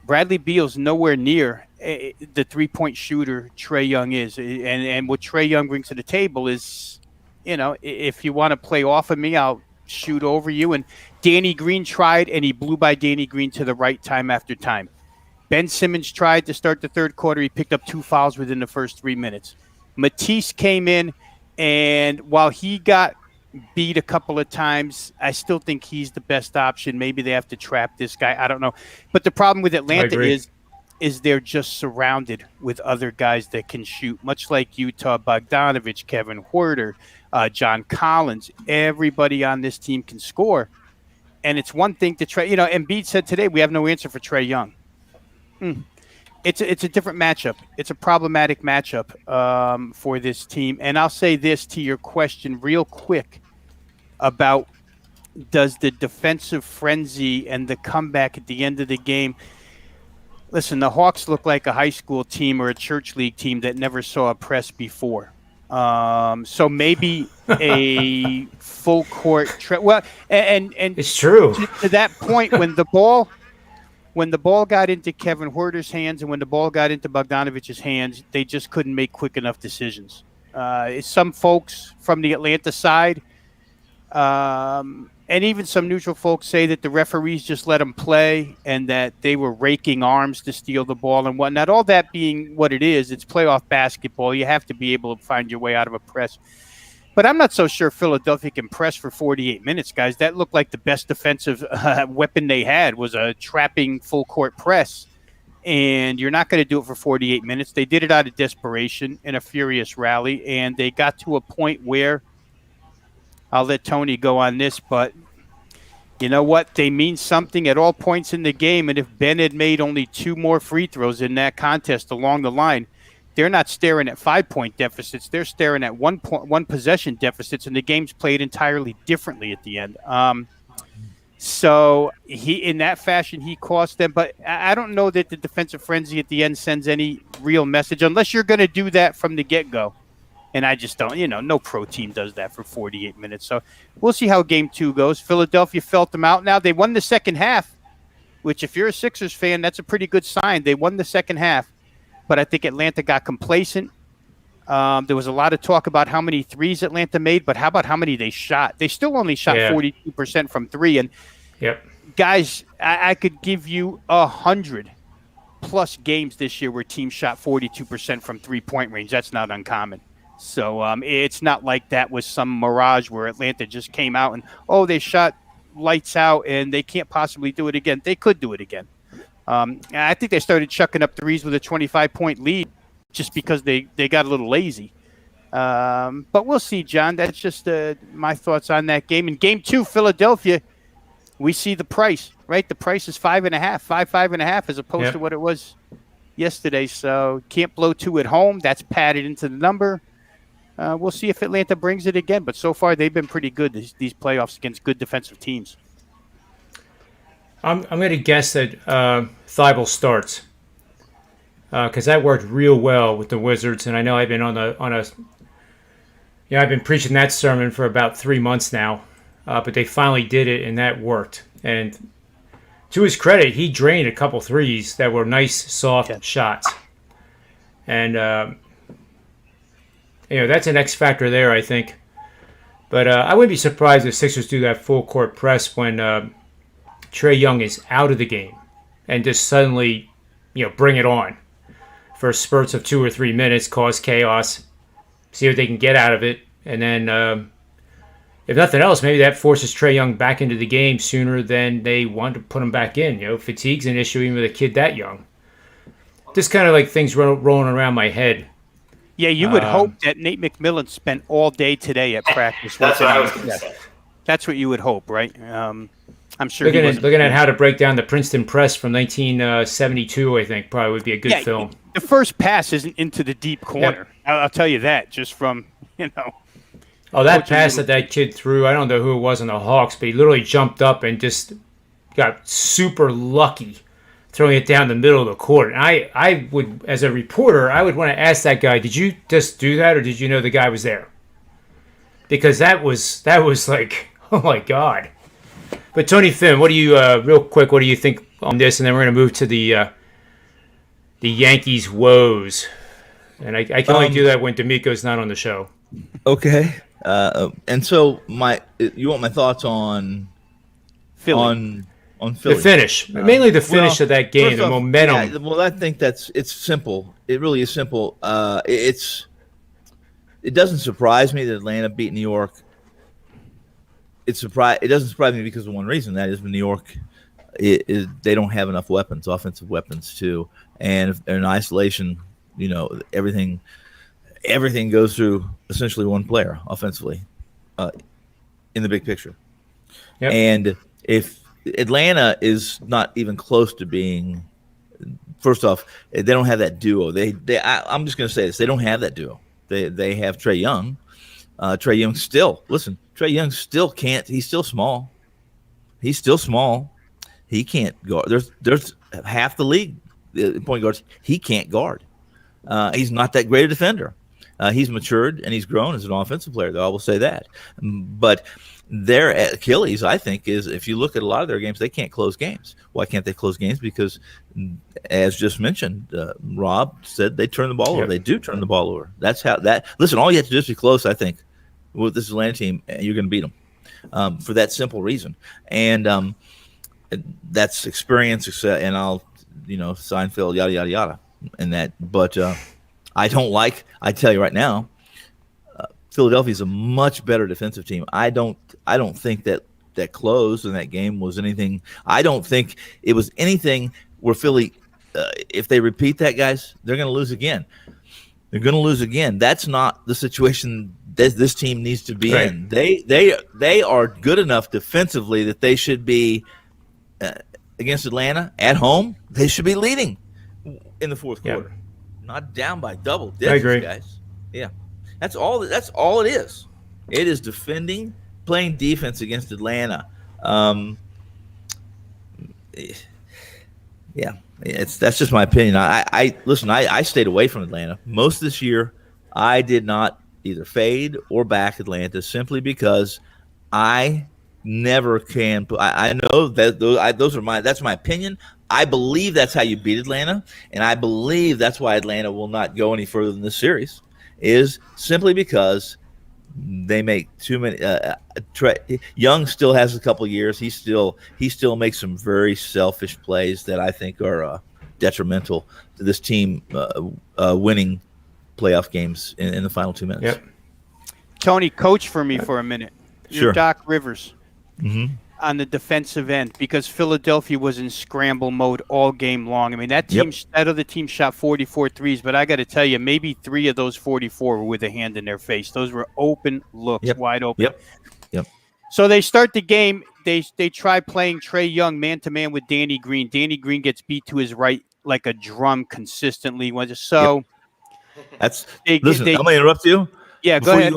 Bradley Beal's nowhere near the three-point shooter Trae Young is. And what Trae Young brings to the table is, if you want to play off of me, I'll shoot over you. And Danny Green tried, and he blew by Danny Green to the right time after time. Ben Simmons tried to start the third quarter. He picked up 2 fouls within the first 3 minutes. Matisse came in, and while he got beat a couple of times, I still think he's the best option. Maybe they have to trap this guy. I don't know. But the problem with Atlanta is they're just surrounded with other guys that can shoot, much like Utah. Bogdanovich, Kevin Huerter, John Collins. Everybody on this team can score. And it's one thing to try. Embiid said today, we have no answer for Trae Young. It's a different matchup. It's a problematic matchup for this team. And I'll say this to your question real quick about does the defensive frenzy and the comeback at the end of the game. Listen, the Hawks look like a high school team or a church league team that never saw a press before. So maybe a full court. And it's true. To that point, when the ball got into Kevin Huerter's hands and when the ball got into Bogdanovich's hands, they just couldn't make quick enough decisions. Some folks from the Atlanta side, and even some neutral folks say that the referees just let them play and that they were raking arms to steal the ball and whatnot. All that being what it is, it's playoff basketball. You have to be able to find your way out of a press. But I'm not so sure Philadelphia can press for 48 minutes, guys. That looked like the best defensive weapon they had was a trapping full-court press. And you're not going to do it for 48 minutes. They did it out of desperation in a furious rally, and they got to a point where I'll let Tony go on this, but you know what? They mean something at all points in the game, and if Ben had made only 2 more free throws in that contest along the line, they're not staring at 5-point deficits. They're staring at one possession deficits, and the game's played entirely differently at the end. So in that fashion, he cost them. But I don't know that the defensive frenzy at the end sends any real message, unless you're going to do that from the get-go. And I just don't, no pro team does that for 48 minutes. So we'll see how game 2 goes. Philadelphia felt them out. Now they won the second half, which if you're a Sixers fan, that's a pretty good sign. They won the second half. But I think Atlanta got complacent. There was a lot of talk about how many threes Atlanta made, but how about how many they shot? They still only shot 42% from 3. And guys, I could give you 100+ games this year where teams shot 42% from 3-point range. That's not uncommon. So it's not like that was some mirage where Atlanta just came out and, they shot lights out and they can't possibly do it again. They could do it again. I think they started chucking up threes with a 25-point lead just because they got a little lazy. But we'll see, John. That's just my thoughts on that game. In Game 2, Philadelphia, we see the price, right? The price is 5.5, 5.5, as opposed to what it was yesterday. So can't blow 2 at home. That's padded into the number. We'll see if Atlanta brings it again. But so far, they've been pretty good, these playoffs, against good defensive teams. I'm going to guess that Thibault starts because that worked real well with the Wizards, and I know I've been I've been preaching that sermon for about 3 months now, but they finally did it, and that worked. And to his credit, he drained a couple threes that were nice, soft shots, and that's an X factor there, I think. But I wouldn't be surprised if Sixers do that full court press when Trae Young is out of the game and just suddenly, bring it on for spurts of 2 or 3 minutes, cause chaos, see what they can get out of it. And then, if nothing else, maybe that forces Trae Young back into the game sooner than they want to put him back in. Fatigue's an issue even with a kid that young. Just kind of like things rolling around my head. Yeah, you would hope that Nate McMillan spent all day today at practice. That's what I was going to say. That's what you would hope, right? I'm sure. Looking at how to break down the Princeton press from 1972, I think probably would be a good film. The first pass isn't into the deep corner. Yep. I'll tell you that just from Oh, that pass that kid threw, I don't know who it was on the Hawks, but he literally jumped up and just got super lucky throwing it down the middle of the court. And I would, as a reporter, I would want to ask that guy, did you just do that or did you know the guy was there? Because that was like, oh my God. But Tony Finn, what do you, real quick, what do you think on this? And then we're going to move to the Yankees woes. And I can only do that when D'Amico's not on the show. Okay. And so you want my thoughts on Philly. On Philly. The finish. Mainly the finish of that game, the momentum. Yeah, well, I think it's simple. It really is simple. It doesn't surprise me that Atlanta beat New York. It doesn't surprise me because of one reason. That is, New York, they don't have enough weapons, offensive weapons too, and if they're in isolation, everything goes through essentially one player offensively, in the big picture. Yep. And if Atlanta is not even close to being, first off, they don't have that duo. I'm just going to say this: they don't have that duo. They have Trae Young. Trae Young Trae Young still can't. He's still small. He can't guard. There's half the league point guards he can't guard. He's not that great a defender. He's matured and he's grown as an offensive player, though, I will say that. But their Achilles, I think, is if you look at a lot of their games, they can't close games. Why can't they close games? Because, as just mentioned, Rob said they turn the ball over. They do turn the ball over. That's how that. Listen, all you have to do is be close, I think, with this Atlanta team, and you're going to beat them for that simple reason. And that's experience, and I'll, Seinfeld, yada, yada, yada, and that. But I tell you right now, Philadelphia is a much better defensive team. I don't think that close in that game was anything. I don't think it was anything where Philly, if they repeat that, guys, they're going to lose again. They're going to lose again. That's not the situation that this team needs to be in. They are good enough defensively that they should be against Atlanta at home. They should be leading in the fourth quarter, not down by double digits. I agree, guys. Yeah. That's all it is. It is playing defense against Atlanta. That's just my opinion. I stayed away from Atlanta most of this year. I did not either fade or back Atlanta simply because I never can. I know that that's my opinion. I believe that's how you beat Atlanta, and I believe that's why Atlanta will not go any further than this series. Is simply because they make too many. Young still has a couple years. He still makes some very selfish plays that I think are detrimental to this team winning playoff games in the final 2 minutes. Yep. Tony, coach for me for a minute. You're Sure. Doc Rivers. Mm-hmm. on the defensive end because Philadelphia was in scramble mode all game long. I mean, that other team shot 44 threes, but I got to tell you, maybe 3 of those 44 were with a hand in their face. Those were open looks, wide open. Yep. So they start the game. They try playing Trae Young man-to-man with Danny Green. Danny Green gets beat to his right like a drum consistently. So that's I'm going to interrupt you. Yeah, go ahead.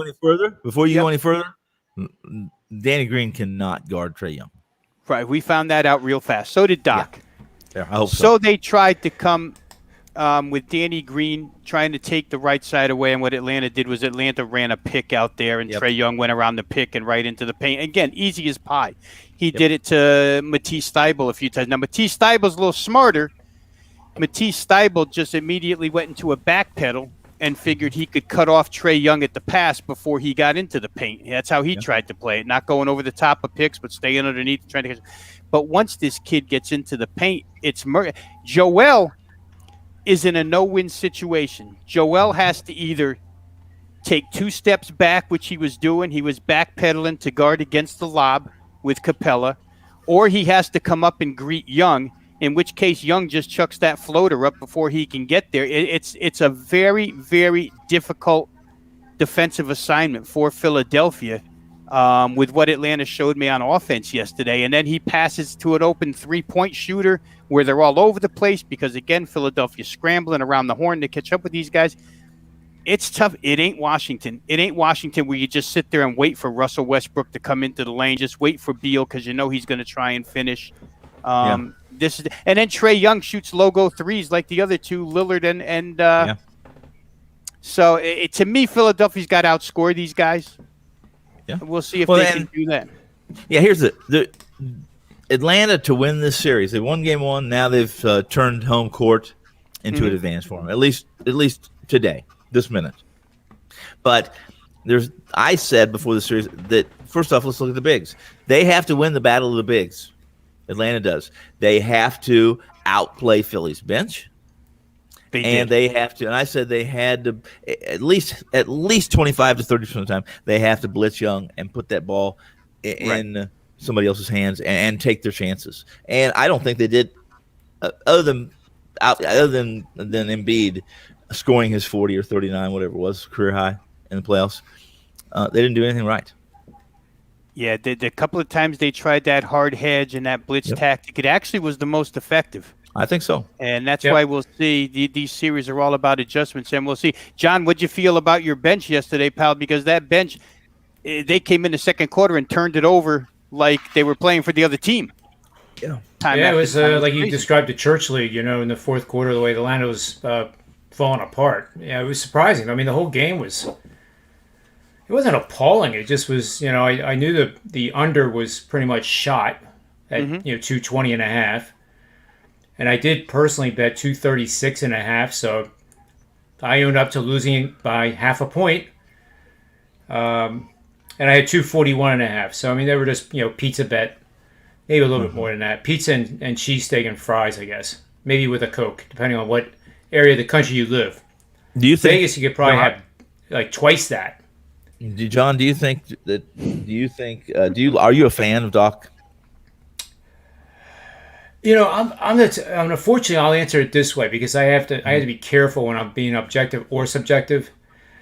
Before you go any further, Danny Green cannot guard Trae Young. Right, we found that out real fast. So did Doc. Yeah, I hope so. So they tried to come with Danny Green trying to take the right side away, and what Atlanta did was Atlanta ran a pick out there, and Trae Young went around the pick and right into the paint. Again, easy as pie. He did it to Matisse Thybulle a few times. Now, Matisse Thybulle's a little smarter. Matisse Thybulle just immediately went into a back pedal and figured he could cut off Trae Young at the pass before he got into the paint. That's how he tried to play it, not going over the top of picks, but staying underneath, trying to catch. But once this kid gets into the paint, it's Joel is in a no-win situation. Joel has to either take 2 steps back, which he was doing. He was backpedaling to guard against the lob with Capella, or he has to come up and greet Young, in which case Young just chucks that floater up before he can get there. It's a very, very difficult defensive assignment for Philadelphia with what Atlanta showed me on offense yesterday. And then he passes to an open 3-point shooter where they're all over the place because, again, Philadelphia's scrambling around the horn to catch up with these guys. It's tough. It ain't Washington. It ain't Washington where you just sit there and wait for Russell Westbrook to come into the lane. Just wait for Beal because you know he's going to try and finish. And then Trae Young shoots logo threes like the other two, Lillard and So to me, Philadelphia's got to outscore these guys. Yeah, we'll see if they can do that. Yeah, here's the Atlanta to win this series. They won game 1. Now they've turned home court into an advantage for them. At least today, this minute. But I said before the series that first off, let's look at the bigs. They have to win the battle of the bigs. Atlanta does. They have to outplay Philly's bench. They have to, and I said they had to at least 25 to 30% of the time they have to blitz Young and put that ball in somebody else's hands and take their chances. And I don't think they did, other than Embiid scoring his 40 or 39, whatever it was, career high in the playoffs. They didn't do anything right. Yeah, the couple of times they tried that hard hedge and that blitz tactic, it actually was the most effective. I think so. And that's why we'll see these series are all about adjustments. And we'll see. John, what'd you feel about your bench yesterday, pal? Because that bench, they came in the second quarter and turned it over like they were playing for the other team. Yeah. It was like you described the church league, in the fourth quarter, the way Atlanta was falling apart. Yeah, it was surprising. I mean, the whole game it wasn't appalling. It just was, I knew the under was pretty much shot at, 220.5. And I did personally bet 236.5, so I owned up to losing by half a point. And I had 241.5. So, I mean, they were just, pizza bet. Maybe a little bit more than that. Pizza and cheesesteak and fries, I guess. Maybe with a Coke, depending on what area of the country you live. Do you think Vegas, you could probably have like twice that. John, are you a fan of Doc? Unfortunately, I'll answer it this way because I have to be careful when I'm being objective or subjective.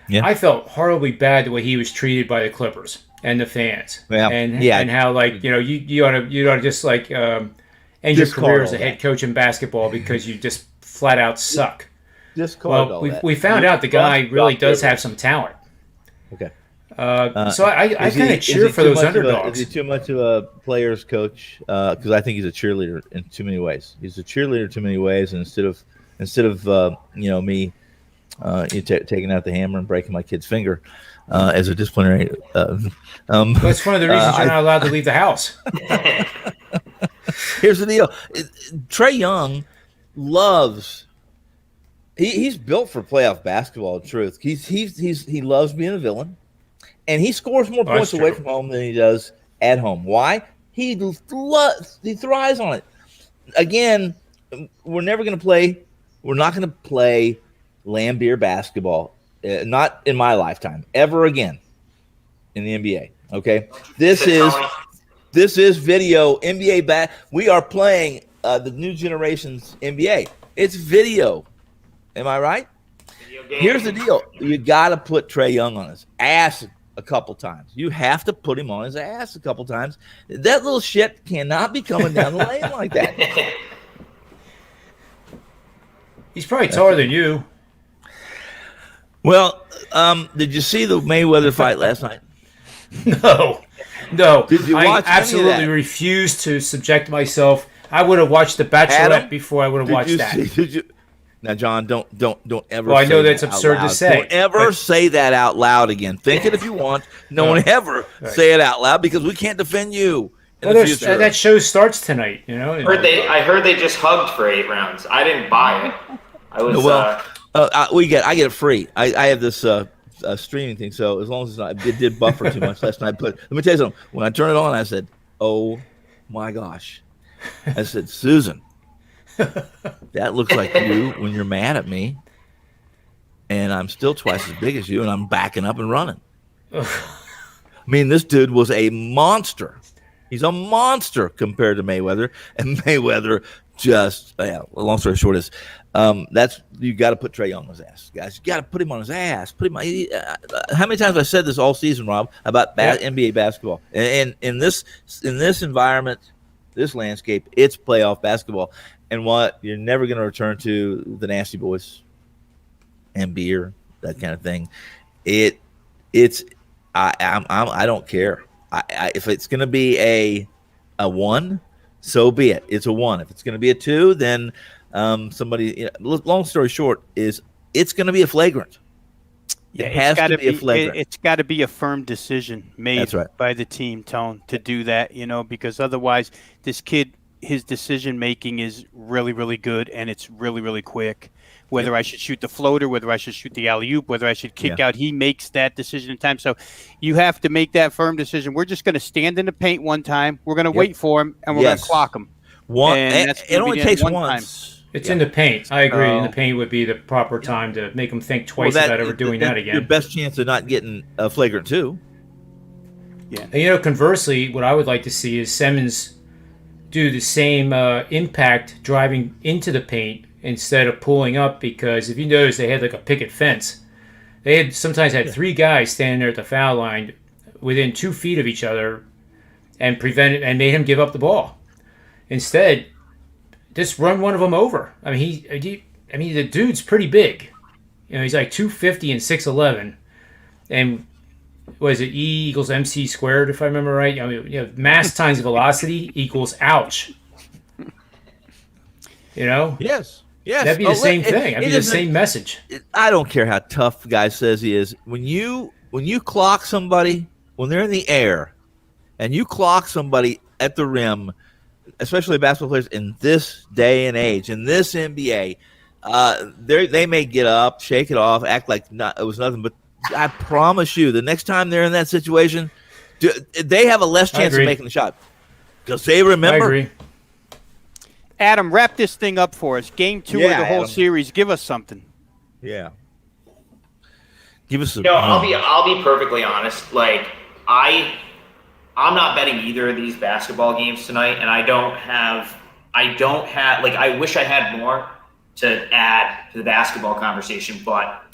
Yeah. I felt horribly bad the way he was treated by the Clippers and the fans. Yeah. And how you ought to just end your career as a head coach in basketball because you just flat out suck. We found out the guy really does have some talent. Okay. So I kind of cheer for those underdogs. Is he too much of a player's coach? Because I think he's a cheerleader in too many ways. He's a cheerleader in too many ways, and instead of me taking out the hammer and breaking my kid's finger as a disciplinary. That's one of the reasons you're not allowed to leave the house. Here's the deal: Trae Young loves. He's built for playoff basketball. In truth, he loves being a villain. And he scores more points away from home than he does at home. Why? He thrives on it. Again, we're not going to play Lambeer basketball, not in my lifetime, ever again in the NBA. Okay? This is video NBA We are playing the new generation's NBA. It's video. Am I right? Here's the deal. You got to put Trae Young on his ass a couple times. You have to put him on his ass a couple times. That little shit cannot be coming down the lane like that. He's probably taller than you. Well, did you see the Mayweather fight last night? No. Did you watch I absolutely refuse to subject myself. I would have watched The Bachelorette before I would have watched that. Now, John, don't ever. Well, I know that's absurd to say. Don't ever say that out loud again. Think it if you want. Don't ever say it out loud because we can't defend you. Well, that show starts tonight. You know. I heard they just hugged for 8 rounds. I didn't buy it. I get it free. I have this streaming thing, so as long as it did buffer too much last night. But let me tell you something. When I turned it on, I said, "Oh my gosh!" I said, "Susan, that looks like you when you're mad at me, and I'm still twice as big as you, and I'm backing up and running." I mean, this dude was a monster. He's a monster compared to Mayweather, and Mayweather just long story short is you got to put Trae Young on his ass, guys. You got to put him on his ass. Put him. How many times have I said this all season, Rob, about NBA basketball? And in this environment, this landscape, it's playoff basketball. And what you're never going to return to the nasty boys and beer, that kind of thing. I don't care. If it's going to be a 1, so be it. It's a 1. If it's going to be a 2, then somebody. Long story short is it's going to be a flagrant. Yeah, it has to be a flagrant. It's got to be a firm decision made by the team, Tone, to do that. Because otherwise, this kid, his decision making is really, really good, and it's really, really quick. Whether I should shoot the floater, whether I should shoot the alley-oop, whether I should kick out, he makes that decision in time. So you have to make that firm decision. We're just going to stand in the paint one time. We're going to wait for him, and we're going to clock him. It only takes once. It's in the paint. I agree. In the paint would be the proper time to make them think twice about ever doing that again. Your best chance of not getting a flagrant 2. Yeah. And, conversely, what I would like to see is Simmons do the same impact driving into the paint instead of pulling up, because if you notice, they had like a picket fence. They sometimes had 3 guys standing there at the foul line within 2 feet of each other and made him give up the ball. Instead, just run one of them over. I mean, the dude's pretty big. He's like 250 and 6'11", and what is it? E equals MC squared, if I remember right. Mass times velocity equals ouch. Yes. That'd be the same thing. That'd be the same message. I don't care how tough the guy says he is. When you clock somebody when they're in the air, and you clock somebody at the rim, especially basketball players in this day and age, in this NBA, they may get up, shake it off, act like it was nothing. But I promise you, the next time they're in that situation, they have a less chance of making the shot because they remember. I agree. Adam, wrap this thing up for us. Game 2 of the whole series. Give us something. Yeah. Give us some. I'll be perfectly honest. Like I'm not betting either of these basketball games tonight, and I don't have. Like, I wish I had more to add to the basketball conversation, but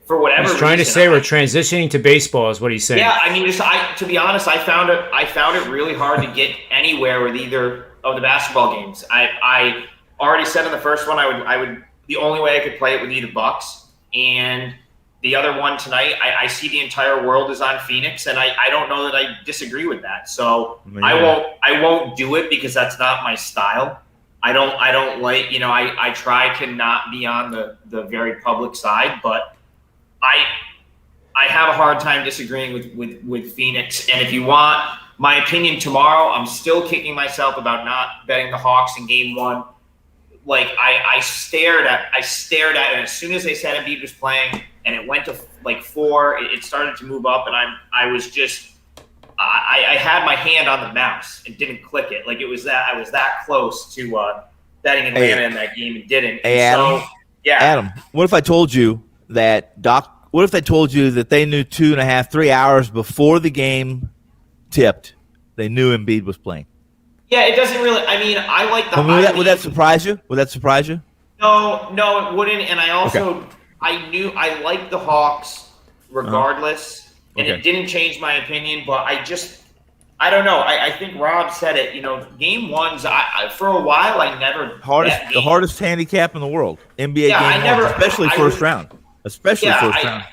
for whatever reason, he's trying to say we're transitioning to baseball, is what he's saying. Yeah, I mean, to be honest, I found it really hard to get anywhere with either of the basketball games. I already said in the first one I would the only way I could play it would be the Bucks, and the other one tonight I see the entire world is on Phoenix, and I don't know that I disagree with that. So I won't do it because that's not my style. I don't like, I try to not be on the very public side, but I have a hard time disagreeing with Phoenix. And if you want my opinion tomorrow, I'm still kicking myself about not betting the Hawks in game 1. Like I stared at it as soon as they said Embiid was playing, and it went to like 4. It started to move up, and I was just I had my hand on the mouse and didn't click it. Like I was that close to betting Atlanta in that game and didn't. Hey, Adam, Adam, what if I told you that What if they told you that they knew 2.5, 3 hours before the game tipped they knew Embiid was playing. Yeah, it doesn't really. I mean, I like the. Would that surprise you? Would that surprise you? No, it wouldn't. And I also, I knew I liked the Hawks regardless, and it didn't change my opinion. But I don't know. I think Rob said it. Game ones. For a while, I never the hardest handicap in the world. NBA game one, especially first round. Especially first round.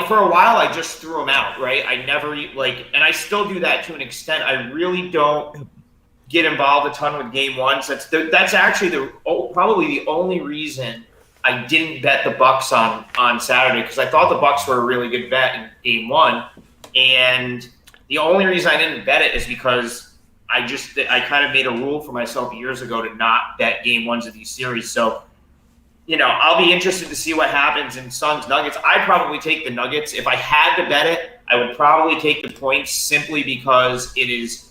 For a while, I just threw them out. Right. I never and I still do that to an extent. I really don't get involved a ton with game ones. That's actually probably the only reason I didn't bet the Bucks on Saturday, because I thought the Bucks were a really good bet in game one, and the only reason I didn't bet it is because I kind of made a rule for myself years ago to not bet game ones of these series. So, I'll be interested to see what happens in Suns Nuggets. I'd probably take the Nuggets. If I had to bet it, I would probably take the points, simply because it is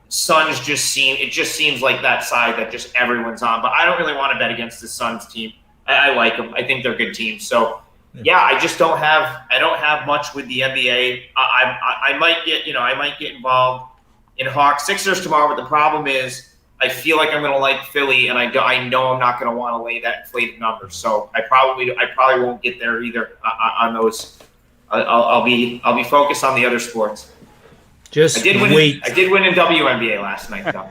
Suns it just seems like that side that just everyone's on. But I don't really want to bet against the Suns team. I like them. I think they're a good team. So I just don't have much with the NBA. I might get involved in Hawks Sixers tomorrow, but the problem is I feel like I'm going to like Philly, and I know I'm not going to want to lay that inflated number. So I probably won't get there either on those. I'll be focused on the other sports. I did win in WNBA last night, though.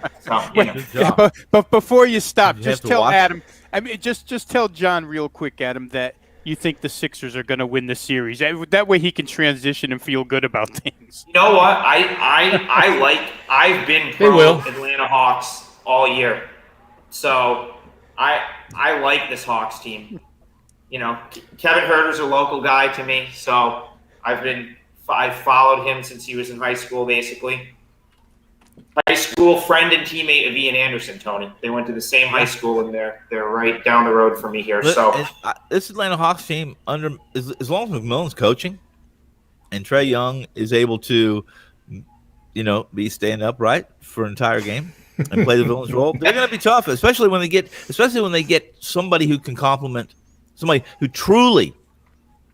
So, but before you stop, just tell Adam. I mean, just tell John real quick, Adam, that you think the Sixers are going to win the series. That way, he can transition and feel good about things. You know what? I've been pro Atlanta Hawks all year, so I like this Hawks team. Kevin Huerter's a local guy to me, so I've followed him since he was in high school, basically. High school friend and teammate of Ian Anderson, Tony. They went to the same high school, and they're right down the road from me here. So this Atlanta Hawks team, as long as McMillan's coaching and Trae Young is able to, be staying upright for an entire game and play the villain's role, they're going to be tough, especially when they get somebody who can complement somebody who truly.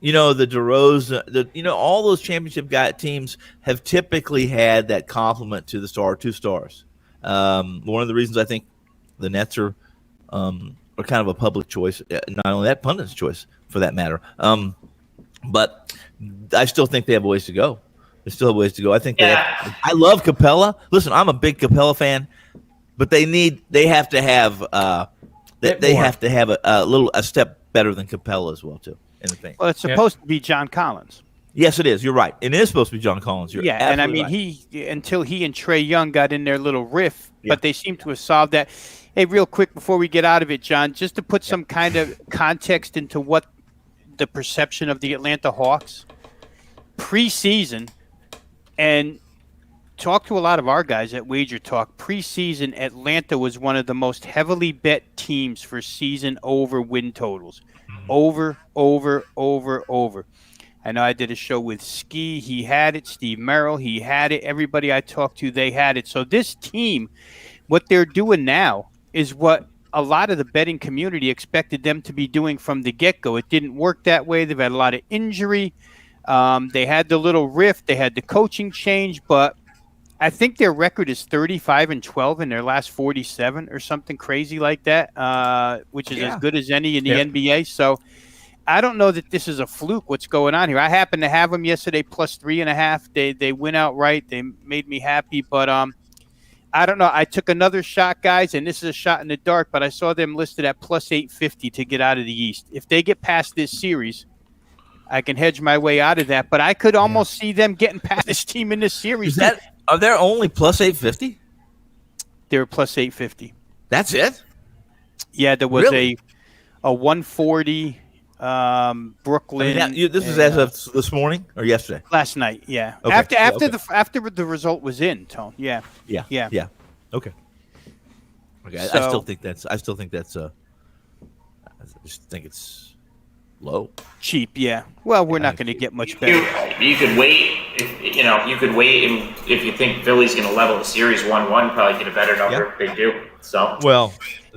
The DeRozan, all those championship teams have typically had that complement to the two stars. One of the reasons I think the Nets are kind of a public choice, not only that, pundit's choice for that matter. But I still think they have ways to go. They still have ways to go. I think I love Capella. Listen, I'm a big Capella fan, but they have to have a step better than Capella as well too. In the thing. Well, it's supposed to be John Collins. Yes, it is. You're right. It is supposed to be John Collins. And I mean, until he and Trae Young got in their little riff, but they seem to have solved that. Hey, real quick before we get out of it, John, just to put some kind of context into what the perception of the Atlanta Hawks preseason, and talk to a lot of our guys at Wager Talk. Preseason, Atlanta was one of the most heavily bet teams for season over win totals. Over. I know I did a show with Ski. He had it. Steve Merrill, he had it. Everybody I talked to, they had it. So this team, what they're doing now is what a lot of the betting community expected them to be doing from the get-go. It didn't work that way. They've had a lot of injury. They had the little rift. They had the coaching change, but I think their record is 35-12 in their last 47 or something crazy like that, which is as good as any in the NBA. So I don't know that this is a fluke what's going on here. I happened to have them yesterday plus 3.5. They went outright. They made me happy. But I don't know. I took another shot, guys, and this is a shot in the dark, but I saw them listed at plus 850 to get out of the East. If they get past this series, I can hedge my way out of that. But I could almost see them getting past this team in this series. Are there only plus 850? They're plus 850. That's it? Yeah, there was a 140 Brooklyn. This was as of this morning or yesterday? Last night, yeah. Okay. After the result was in, Tone. Yeah. Okay. So, I still think that's. I just think it's low. Cheap, yeah. Well, we're not going to get much better. You could wait. If you think Philly's going to level the series 1-1, probably get a better number. They do. So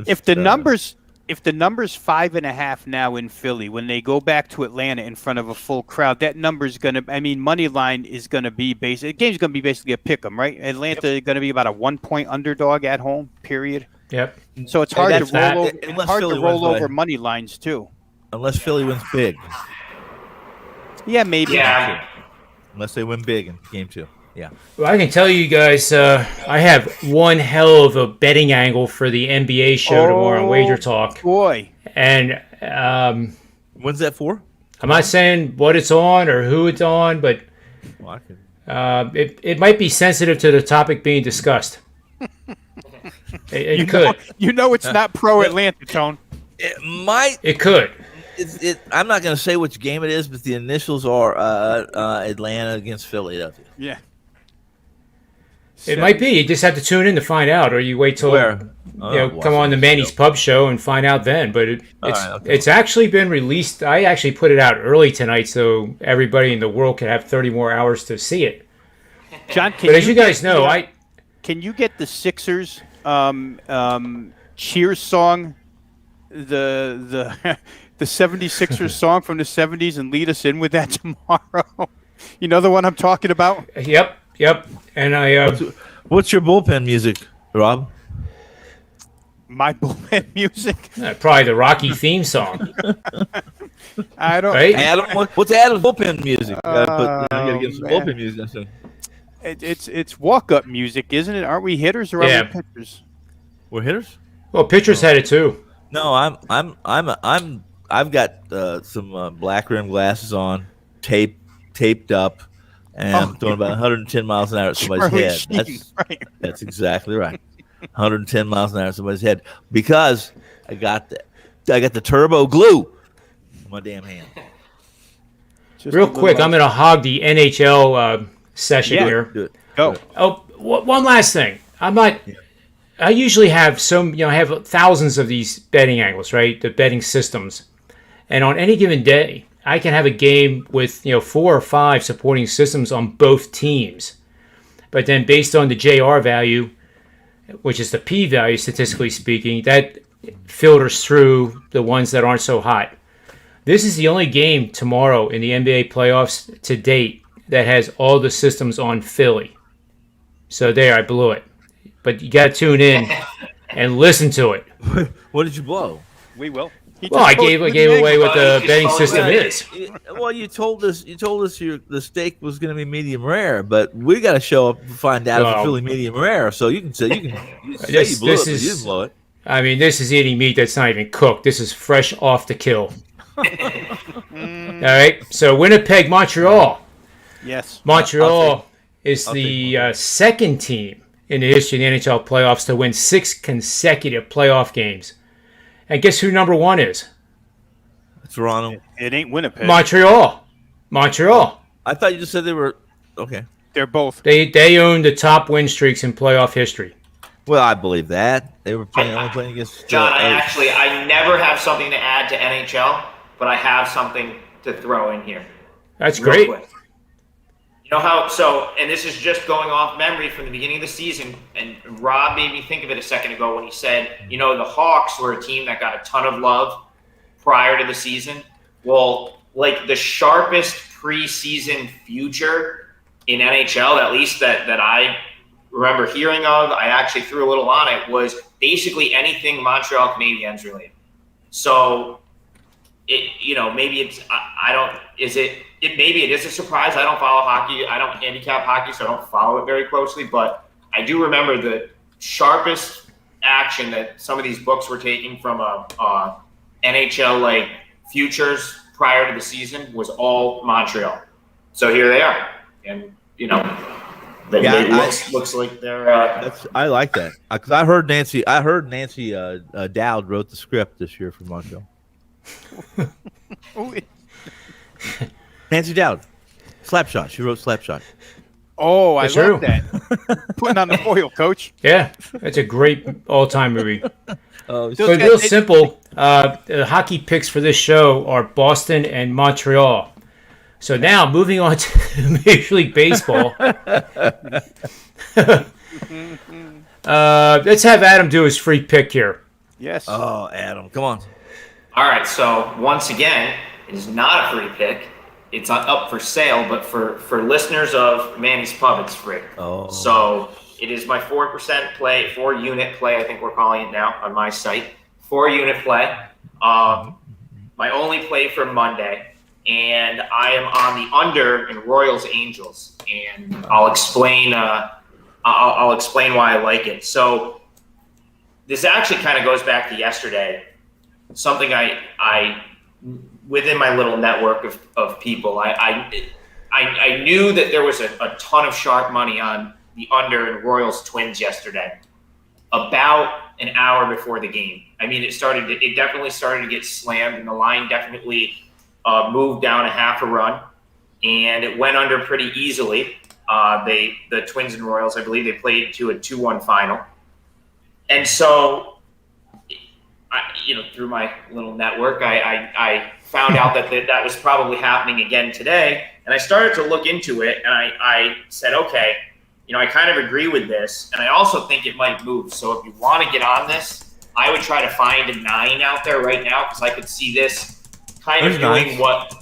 if the numbers if the number's 5.5 now in Philly, when they go back to Atlanta in front of a full crowd, that number's gonna. I mean, money line is gonna be the game's gonna be basically a pick 'em, right? Atlanta going to be about a 1-point underdog at home. Period. Yep. So it's hard to roll over. Unless Hard Philly to roll wins by- over money lines too. Unless Philly wins big. Yeah, maybe. Yeah. Unless they win big in game 2. Yeah. Well, I can tell you guys, I have one hell of a betting angle for the NBA show tomorrow on Wager Talk. Boy. And When's that for? I'm not saying what it's on or who it's on, but Well, I can... it might be sensitive to the topic being discussed. It could. You know it's not pro Atlanta, Tone. It might. It could. I'm not going to say which game it is, but the initials are Atlanta against Philadelphia. Yeah. It might be. You just have to tune in to find out, or you wait till come on the Manny's Pub Show and find out then. But it's actually been released. I actually put it out early tonight, so everybody in the world could have 30 more hours to see it. John, but as you guys know, can you get the Sixers cheers song, the 76ers song from the 70s, and lead us in with that tomorrow? You know the one I'm talking about? Yep. And what's your bullpen music, Rob? My bullpen music? Probably the Rocky theme song. I don't. Right? Adam, what's Adam's bullpen music? You gotta get some bullpen music. It's walk-up music, isn't it? Aren't we hitters or are we pitchers? We're hitters. Well, pitchers had it too. No, I've got some black rim glasses on, taped up. And I'm throwing about 110 miles an hour at somebody's head. That's exactly right. 110 miles an hour at somebody's head because I got the turbo glue in my damn hand. Real quick, I'm going to hog the NHL session here. Do it. Go. Oh, one last thing. I usually have I have thousands of these betting angles, right? The betting systems, and on any given day, I can have a game with 4 or 5 supporting systems on both teams. But then based on the JR value, which is the P value statistically speaking, that filters through the ones that aren't so hot. This is the only game tomorrow in the NBA playoffs to date that has all the systems on Philly. So there, I blew it. But you got to tune in and listen to it. What did you blow? We will. Well, I gave away what the betting system is. Well, you told us the steak was going to be medium rare, but we got to show up and find out if it's really medium rare. So you can say you blew it, but you didn't blow it. I mean, this is eating meat that's not even cooked. This is fresh off the kill. All right. So Winnipeg, Montreal. Yes. Montreal is the second team in the history of the NHL playoffs to win 6 consecutive playoff games. And guess who number 1 is? Toronto. It ain't Winnipeg. Montreal. I thought you just said they were okay. They're both. They own the top win streaks in playoff history. Well, I believe that they were only playing against John. I never have something to add to NHL, but I have something to throw in here. That's great. Quick. You know how? So, and this is just going off memory from the beginning of the season. And Rob made me think of it a second ago when he said, the Hawks were a team that got a ton of love prior to the season. Well, like the sharpest preseason future in NHL, at least that I remember hearing of, I actually threw a little on it, was basically anything Montreal Canadiens related. So, maybe it's, maybe it is a surprise. I don't follow hockey. I don't handicap hockey, so I don't follow it very closely. But I do remember the sharpest action that some of these books were taking from NHL futures prior to the season was all Montreal. So here they are, and looks like they're. I like that because I heard Nancy Dowd wrote the script this year for Montreal. Nancy Dowd, Slapshot. She wrote Slapshot. Oh, I love that. Putting on the foil, Coach. Yeah, that's a great all-time movie. So it's real simple. The hockey picks for this show are Boston and Montreal. So now, moving on to Major League Baseball. Let's have Adam do his free pick here. Yes. Oh, Adam, come on. All right, so once again, it is not a free pick. It's not up for sale, but for listeners of Manny's Pub, it's free. Oh. So it is my 4% play, 4-unit play, I think we're calling it now on my site. 4-unit play. My only play for Monday, and I am on the under in Royals Angels, and I'll explain. I'll explain why I like it. So this actually kind of goes back to yesterday. Something I within my little network of people, I knew that there was a ton of sharp money on the under in Royals Twins yesterday, about an hour before the game. I mean, it definitely started to get slammed, and the line definitely moved down a half a run, and it went under pretty easily. The Twins and Royals, I believe, they played to a 2-1 final, and so, through my little network, I found out that was probably happening again today, and I started to look into it, and I said, okay, I kind of agree with this, and I also think it might move. So if you want to get on this, I would try to find a 9 out there right now, because I could see this kind of doing what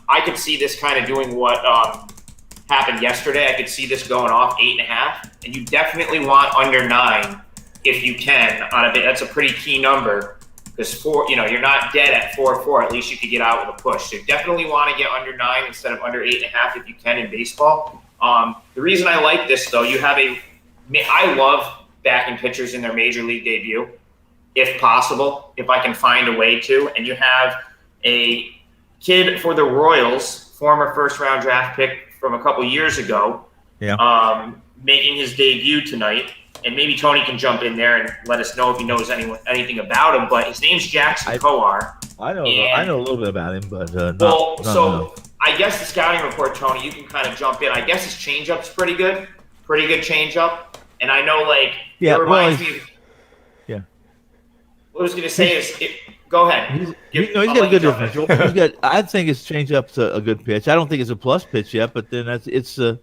happened yesterday. I could see this going off 8.5, and you definitely want under 9 if you can on a bit. That's a pretty key number, because you're not dead at 4-4. At least you could get out with a push. So you definitely want to get under 9 instead of under 8.5 if you can in baseball. The reason I like this, though, I love backing pitchers in their major league debut, if possible, if I can find a way to. And you have a kid for the Royals, former first-round draft pick from a couple years ago, making his debut tonight. And maybe Tony can jump in there and let us know if he knows anything about him. But his name's Jackson Kowar. I know a little bit about him, but I guess the scouting report, Tony, you can kind of jump in. I guess his changeup's pretty good changeup. And I know, it reminds me. Yeah. What I was going to say is, go ahead. He's got a good differential. I think his changeup's a good pitch. I don't think it's a plus pitch yet, but then it's the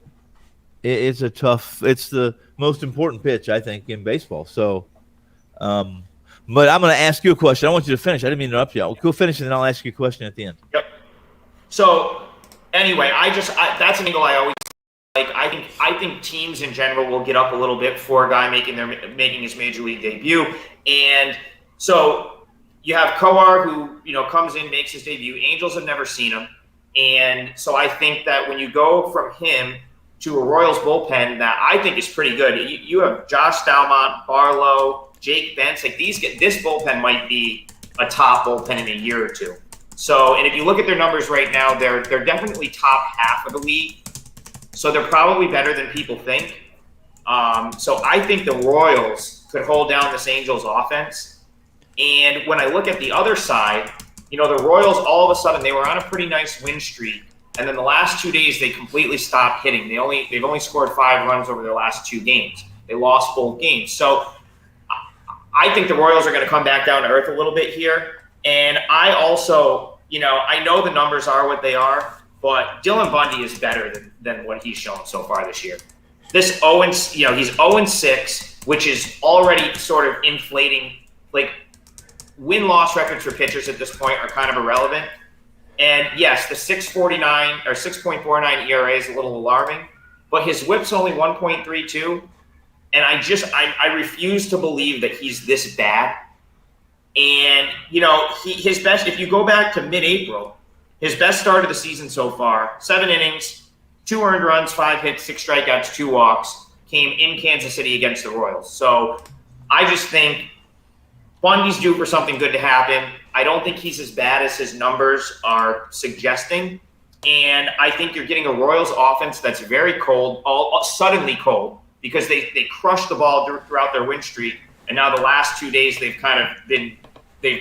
most important pitch, I think, in baseball. So, but I'm going to ask you a question. I want you to finish. I didn't mean to interrupt you. Go finish, and then I'll ask you a question at the end. Yep. So, anyway, that's an angle I always like. I think teams in general will get up a little bit for a guy making his major league debut, and so you have Kowar who comes in, makes his debut. Angels have never seen him, and so I think that when you go from him to a Royals bullpen that I think is pretty good. You have Josh Stalmont, Barlow, Jake Bentz. This bullpen might be a top bullpen in a year or two. So, and if you look at their numbers right now, they're definitely top half of the league. So they're probably better than people think. So I think the Royals could hold down this Angels offense. And when I look at the other side, the Royals, all of a sudden, they were on a pretty nice win streak. And then the last 2 days, they completely stopped hitting. They've only scored 5 runs over their last 2 games. They lost both games. So I think the Royals are going to come back down to earth a little bit here. And I also, I know the numbers are what they are, but Dylan Bundy is better than what he's shown so far this year. He's 0-6, which is already sort of inflating. Win-loss records for pitchers at this point are kind of irrelevant. And yes, the 6.49 or 6.49 ERA is a little alarming, but his WHIP's only 1.32, and I refuse to believe that he's this bad. And his best, if you go back to mid-April, his best start of the season so far: 7 innings, 2 earned runs, 5 hits, 6 strikeouts, 2 walks, came in Kansas City against the Royals. So I just think Bundy's due for something good to happen. I don't think he's as bad as his numbers are suggesting. And I think you're getting a Royals offense that's very cold, suddenly cold, because they crushed the ball throughout their win streak. And now the last 2 days, they've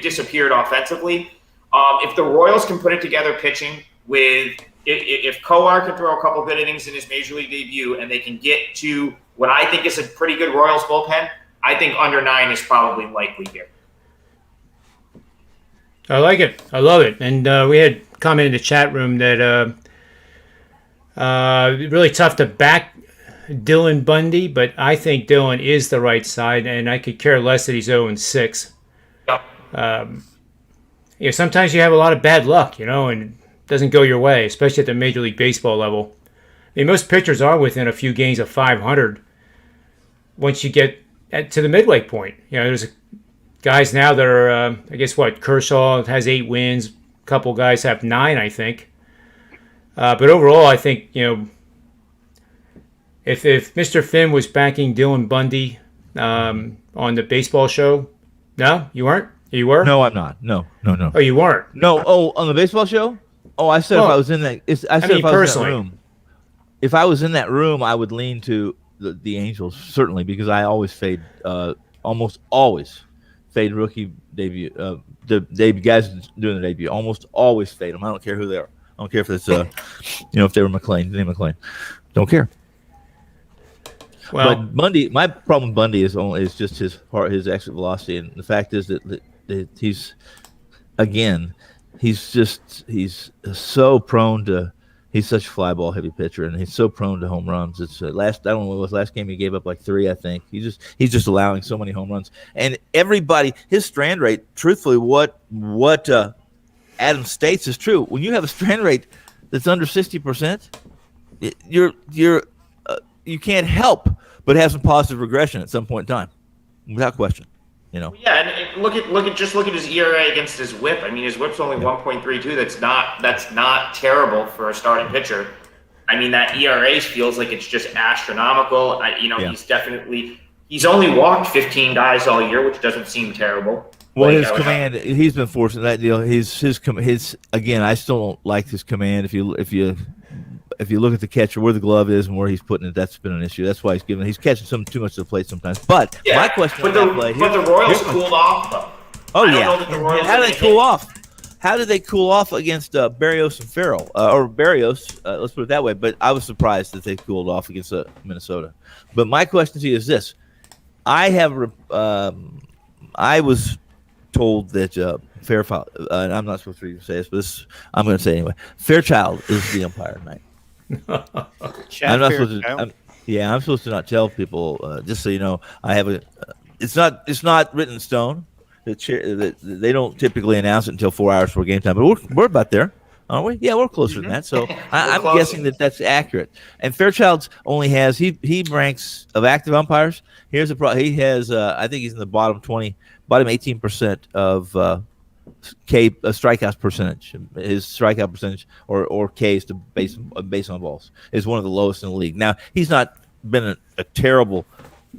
disappeared offensively. If the Royals can put it together pitching if Kowar can throw a couple good innings in his major league debut and they can get to what I think is a pretty good Royals bullpen, I think under 9 is probably likely here. I like it. I love it. And we had comment in the chat room that really tough to back Dylan Bundy, but I think Dylan is the right side, and I could care less that he's 0-6. Yep. Sometimes you have a lot of bad luck, and it doesn't go your way, especially at the Major League Baseball level. Most pitchers are within a few games of 500 once you get to the midway point. There's guys now that are, I guess, Kershaw has 8 wins. A couple guys have 9, I think. But overall, I think, if Mr. Finn was backing Dylan Bundy on the baseball show, no, you weren't? You were? No, I'm not. No. Oh, you weren't? No. Oh, on the baseball show? Oh, I said if I was in that. I said if I was in that room. If I was in that room, I would lean to the Angels certainly because I always fade, almost always fade rookie debut. The guys doing the debut almost always fade them. I don't care who they are. I don't care if it's if they were McClain, Danny McClain. Don't care. Well, but Bundy, my problem with Bundy is just his exit velocity, and the fact is that he's so prone to. He's such a fly ball heavy pitcher, and he's so prone to home runs. It's I don't know what was last game he gave up like 3, I think. He's just allowing so many home runs, and everybody his strand rate. Truthfully, what Adam states is true. When you have a strand rate that's under 60%, you can't help but have some positive regression at some point in time, without question. Yeah, and look at his ERA against his WHIP. I mean, his WHIP's only 1.32. That's not terrible for a starting pitcher. I mean, that ERA feels like it's just astronomical. He's only walked 15 guys all year, which doesn't seem terrible. Well, his command, he's been forcing that deal. His again, I still don't like his command. If you look at the catcher, where the glove is and where he's putting it, that's been an issue. That's why he's catching too much to the plate sometimes. But my question but the Royals cooled off, though. Oh, yeah. How did they cool off? How did they cool off against Barrios and Farrell? Or Barrios, let's put it that way. But I was surprised that they cooled off against Minnesota. But my question to you is this. I was told that Fairchild, and I'm not supposed to say this, but I'm going to say it anyway. Fairchild is the umpire tonight. I'm not supposed to. I'm supposed to not tell people. Just so you know, I have it's not written in stone. They don't typically announce it until 4 hours before game time, but we're about there, aren't we? Yeah, we're closer than that. So I'm guessing that's accurate. And Fairchild's only has he ranks of active umpires. Here's the problem. He has I think he's in the bottom 18% of strikeout percentage. His strikeout percentage or Ks to base on balls is one of the lowest in the league. Now he's not been a terrible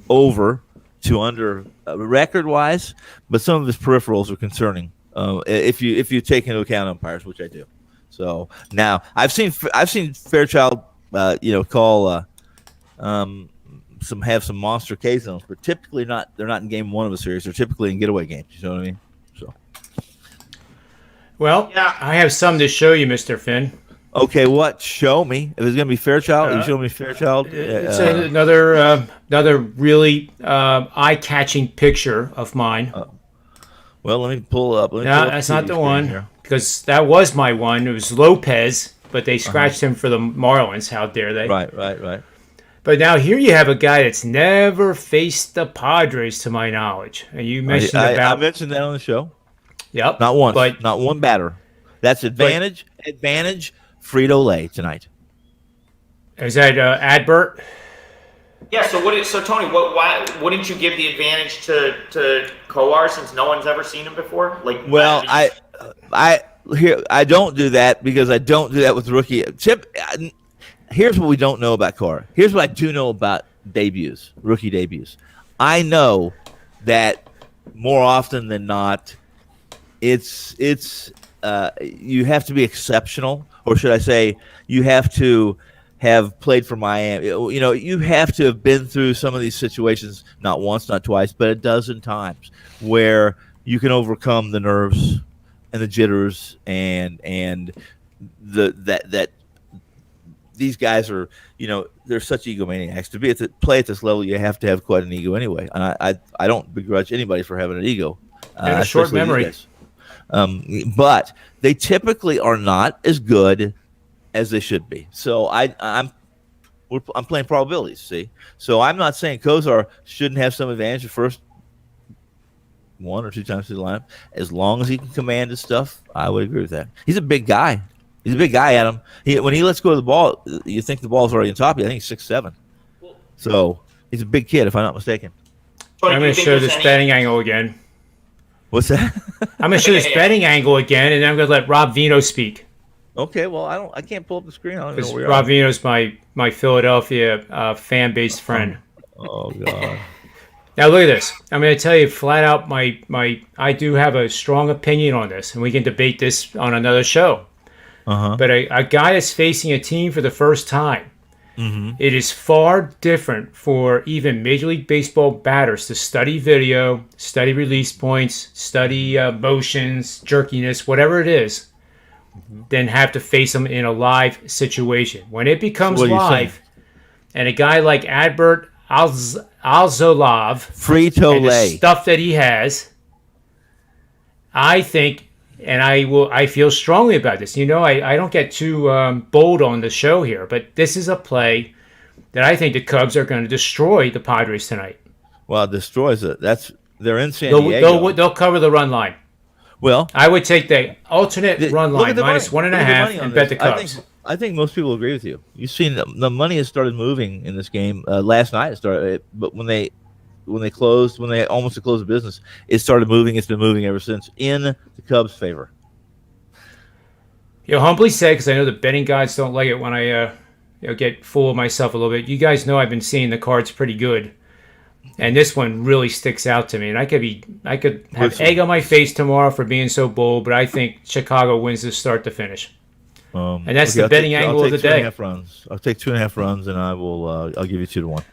over to under record wise, but some of his peripherals are concerning. If you take into account umpires, which I do. So now I've seen Fairchild call some monster K zones, but typically they're not in game 1 of a series. They're typically in getaway games. You know what I mean? So. Well, yeah. I have some to show you, Mr. Finn. Okay, what? Show me. If it's going to be Fairchild, you show me Fairchild. It's another really eye-catching picture of mine. Well, let me pull up. That's not the one here. Because that was my one. It was Lopez, but they scratched him for the Marlins. How dare they? Right. But now here you have a guy that's never faced the Padres, to my knowledge. And you mentioned I mentioned that on the show. Yep. Not once. Not one batter. That's advantage Frito-Lay tonight. Is that Adbert? Yeah. So Tony, why wouldn't you give the advantage to Coar since no one's ever seen him before? Well, I don't do that because I don't do that with rookie. Here's what we don't know about Coar. Here's what I do know about rookie debuts. I know that more often than not, it's you have to be exceptional, or should I say, you have to have played for Miami. You have to have been through some of these situations, not once, not twice, but a dozen times, where you can overcome the nerves and the jitters and that these guys are, they're such egomaniacs. To play at this level, you have to have quite an ego anyway. And I don't begrudge anybody for having an ego. And a short memory. But they typically are not as good as they should be. So I'm playing probabilities, see? So I'm not saying Kozar shouldn't have some advantage at first 1 or 2 times through the lineup. As long as he can command his stuff, I would agree with that. He's a big guy. He's a big guy, Adam. When he lets go of the ball, you think the ball's already on top of you. I think he's 6'7". So he's a big kid, if I'm not mistaken. I'm going to show this betting angle again. What's that? I'm going to show this betting angle again, and then I'm going to let Rob Vino speak. Okay, well, I can't pull up the screen. I don't know where we are. Rob Vino's my Philadelphia fan-based friend. Oh, God. Now look at this. I'm going to tell you flat out I do have a strong opinion on this, and we can debate this on another show. But a guy that's facing a team for the first time, it is far different for even Major League Baseball batters to study video, study release points, study motions, jerkiness, whatever it is, than have to face them in a live situation. When it becomes live, and a guy like Adbert Alzolov, Frito-Lay, and the stuff that he has, I think, and I feel strongly about this. You know, I don't get too bold on the show here, but this is a play that I think the Cubs are going to destroy the Padres tonight. Well, it destroys it. They're in San Diego. They'll cover the run line. Well, I would take the alternate run line minus 1.5 and bet the Cubs. I think most people agree with you. You've seen the money has started moving in this game. Last night it started, but when they almost closed the business, it started moving. It's been moving ever since in the Cubs' favor. Humbly said, because I know the betting guys don't like it when I get full of myself a little bit. You guys know I've been seeing the cards pretty good, and this one really sticks out to me. And I could have egg on my face tomorrow for being so bold, but I think Chicago wins this start to finish. And that's the betting angle of the day. I'll take 2.5 runs, and I'll give you 2-1.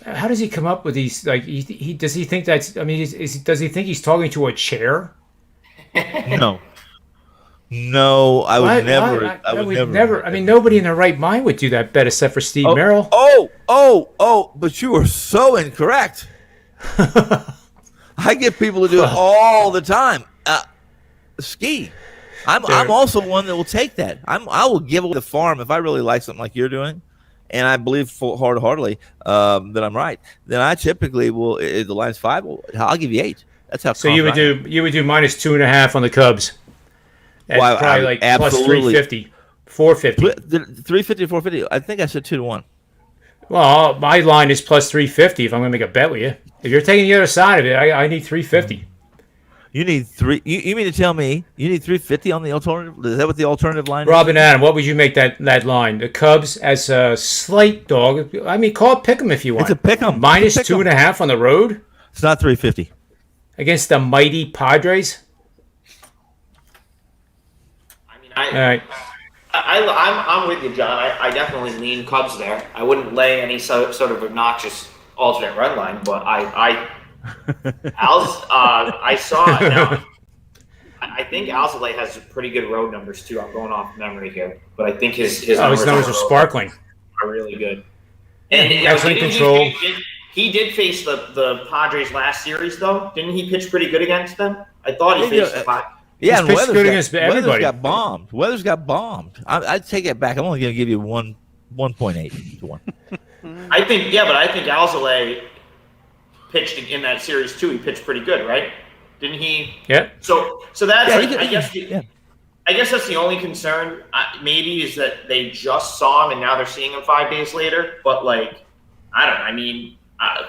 How does he come up with these? Like, does he think that's? I mean, does he think he's talking to a chair? No, I would never. I mean, nobody in their right mind would do that bet except for Steve Merrill. But you are so incorrect. I get people to do it all the time. Ski. I'm also one that will take that. I will give away the farm if I really like something like you're doing, and I believe wholeheartedly that I'm right. Then I typically will. If the line's 5, I'll give you 8. That's how. So you would do minus 2.5 on the Cubs. That's probably like plus 350, 450. 350, 450. I think I said 2-1. Well, my line is plus 350 if I'm going to make a bet with you. If you're taking the other side of it, I need 350. You need 3. You mean to tell me you need 350 on the alternative? Is that what the alternative line is? Robin Adam, what would you make that line? The Cubs as a slight dog. I mean, call it pick 'em if you want. It's a pick 'em. Minus 2.5 on the road? It's not 350. Against the mighty Padres? I mean, I'm with you, John. I definitely lean Cubs there. I wouldn't lay any sort of obnoxious alternate run line, but I saw it now. I think Alzolay has pretty good road numbers too. I'm going off memory here, but I think his numbers are sparkling. Are really good. And excellent control. He did face the Padres last series, though. Didn't he pitch pretty good against them? I thought he faced the Padres. Yeah, and Weathers got bombed. Weathers got bombed. I'd take it back. I'm only going to give you 1.8 to 1. I think Alzolay pitched in that series too. He pitched pretty good, right? Didn't he? Yeah. So that's I guess that's the only concern. Maybe is that they just saw him and now they're seeing him 5 days later. But like, I don't know. I mean, I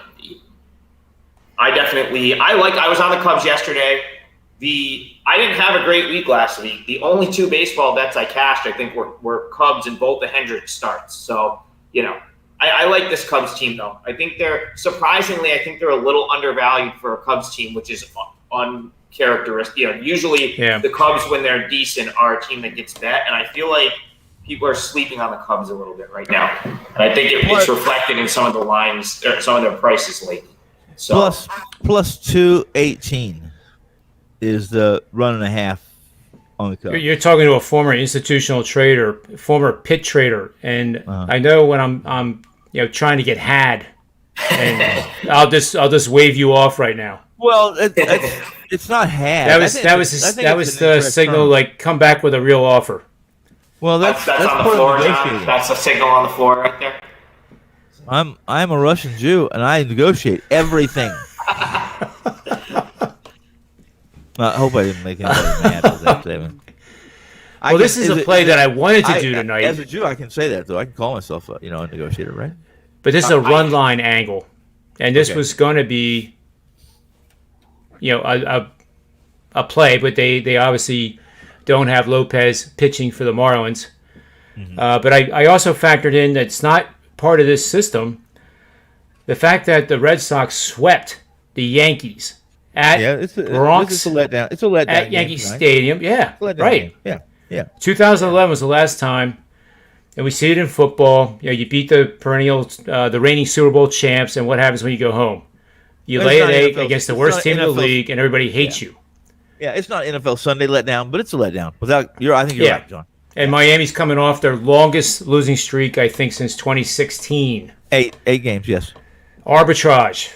was on the Cubs yesterday. I didn't have a great week last week. The only 2 baseball bets I cashed, I think, were Cubs in both the Hendricks starts. So, I like this Cubs team, though. I think they're a little undervalued for a Cubs team, which is uncharacteristic. Usually the Cubs, when they're decent, are a team that gets bet, and I feel like people are sleeping on the Cubs a little bit right now. And I think it's reflected in some of the lines, or some of their prices lately. So plus 218 is the 1.5 on the Cubs. You're talking to a former institutional trader, former pit trader, and I know when I'm trying to get had, and I'll just wave you off right now. Well, it's not had. That was the signal. Like, come back with a real offer. Well, that's on the floor. That's a signal on the floor right there. I'm a Russian Jew, and I negotiate everything. I hope I didn't make anybody mad with that statement. Well, this is a play that I wanted to do tonight. As a Jew, I can say that, though. I can call myself, a negotiator, right? But this is a run line angle, and this was going to be, a play. But they obviously don't have Lopez pitching for the Marlins. Mm-hmm. But I also factored in that it's not part of this system. The fact that the Red Sox swept the Yankees at Bronx, it's a letdown. It's a letdown at Yankee Stadium. Yeah, right. Game. Yeah. 2011 was the last time, and we see it in football. You beat the reigning Super Bowl champs, and what happens when you go home? You lay an egg against the worst team in the league, and everybody hates you. Yeah, it's not NFL Sunday letdown, but it's a letdown. I think you're right, John. And Miami's coming off their longest losing streak, I think, since 2016. Eight games, yes. Arbitrage.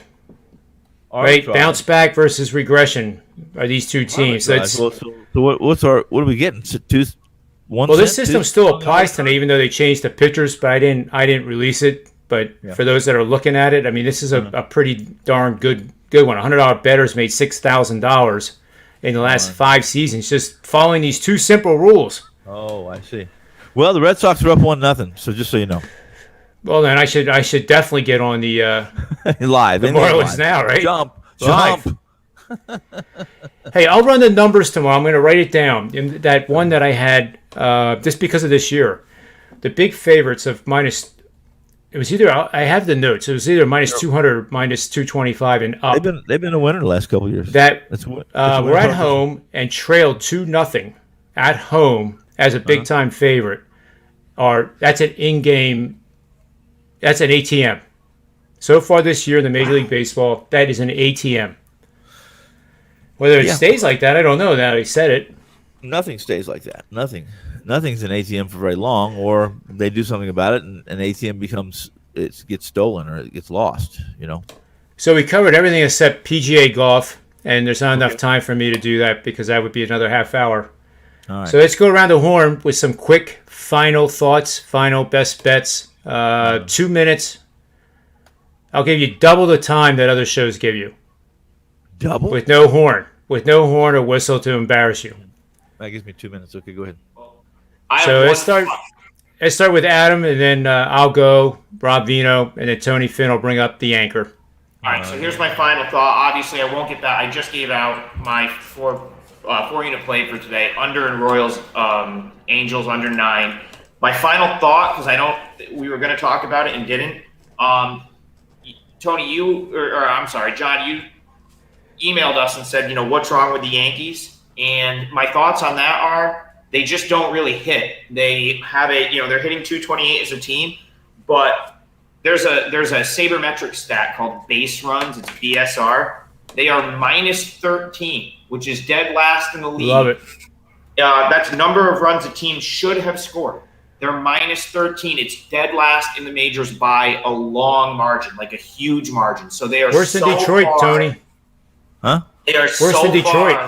Right, bounce back versus regression are these two teams. So what are we getting? This system still applies tonight, even though they changed the pitchers, but I didn't release it. But for those that are looking at it, I mean, this is a pretty darn good one. $100 bettors made $6,000 in the last 5 seasons, just following these two simple rules. Oh, I see. Well, the Red Sox are up 1-0, so just so you know. Well, then I should definitely get on the live. The Marlins now, right? Jump. Hey, I'll run the numbers tomorrow. I'm going to write it down. In that one that I had, just because of this year, the big favorites of minus. It was either I have the notes. It was either minus 200, minus 225, and up. They've been a winner the last couple of years. We're at home and trailed 2-0 at home as a big time favorite. That's an in-game. That's an ATM. So far this year in the Major League Baseball, that is an ATM. Whether it stays like that, I don't know. Now he said it. Nothing stays like that. Nothing's an ATM for very long, or they do something about it, and an ATM gets stolen or it gets lost. So we covered everything except PGA golf, and there's not enough time for me to do that because that would be another half hour. All right. So let's go around the horn with some quick final thoughts, final best bets. 2 minutes. I'll give you double the time that other shows give you. Double? With no horn or whistle to embarrass you. That gives me 2 minutes. Okay, go ahead. So let's start with Adam, and then I'll go, Rob Vino, and then Tony Finn will bring up the anchor. All right, so here's my final thought. Obviously, I won't get that. I just gave out my four-unit play for today. Under and Royals, Angels under 9. My final thought, because we were going to talk about it and didn't. Tony, John, you emailed us and said, what's wrong with the Yankees? And my thoughts on that are they just don't really hit. They have they're hitting 228 as a team, but there's a sabermetric stat called base runs. It's BSR. They are minus 13, which is dead last in the league. Love it. That's number of runs a team should have scored. They're minus 13. It's dead last in the majors by a long margin, like a huge margin. So they are worse than Detroit, far, Tony. Huh? They are worse than Detroit.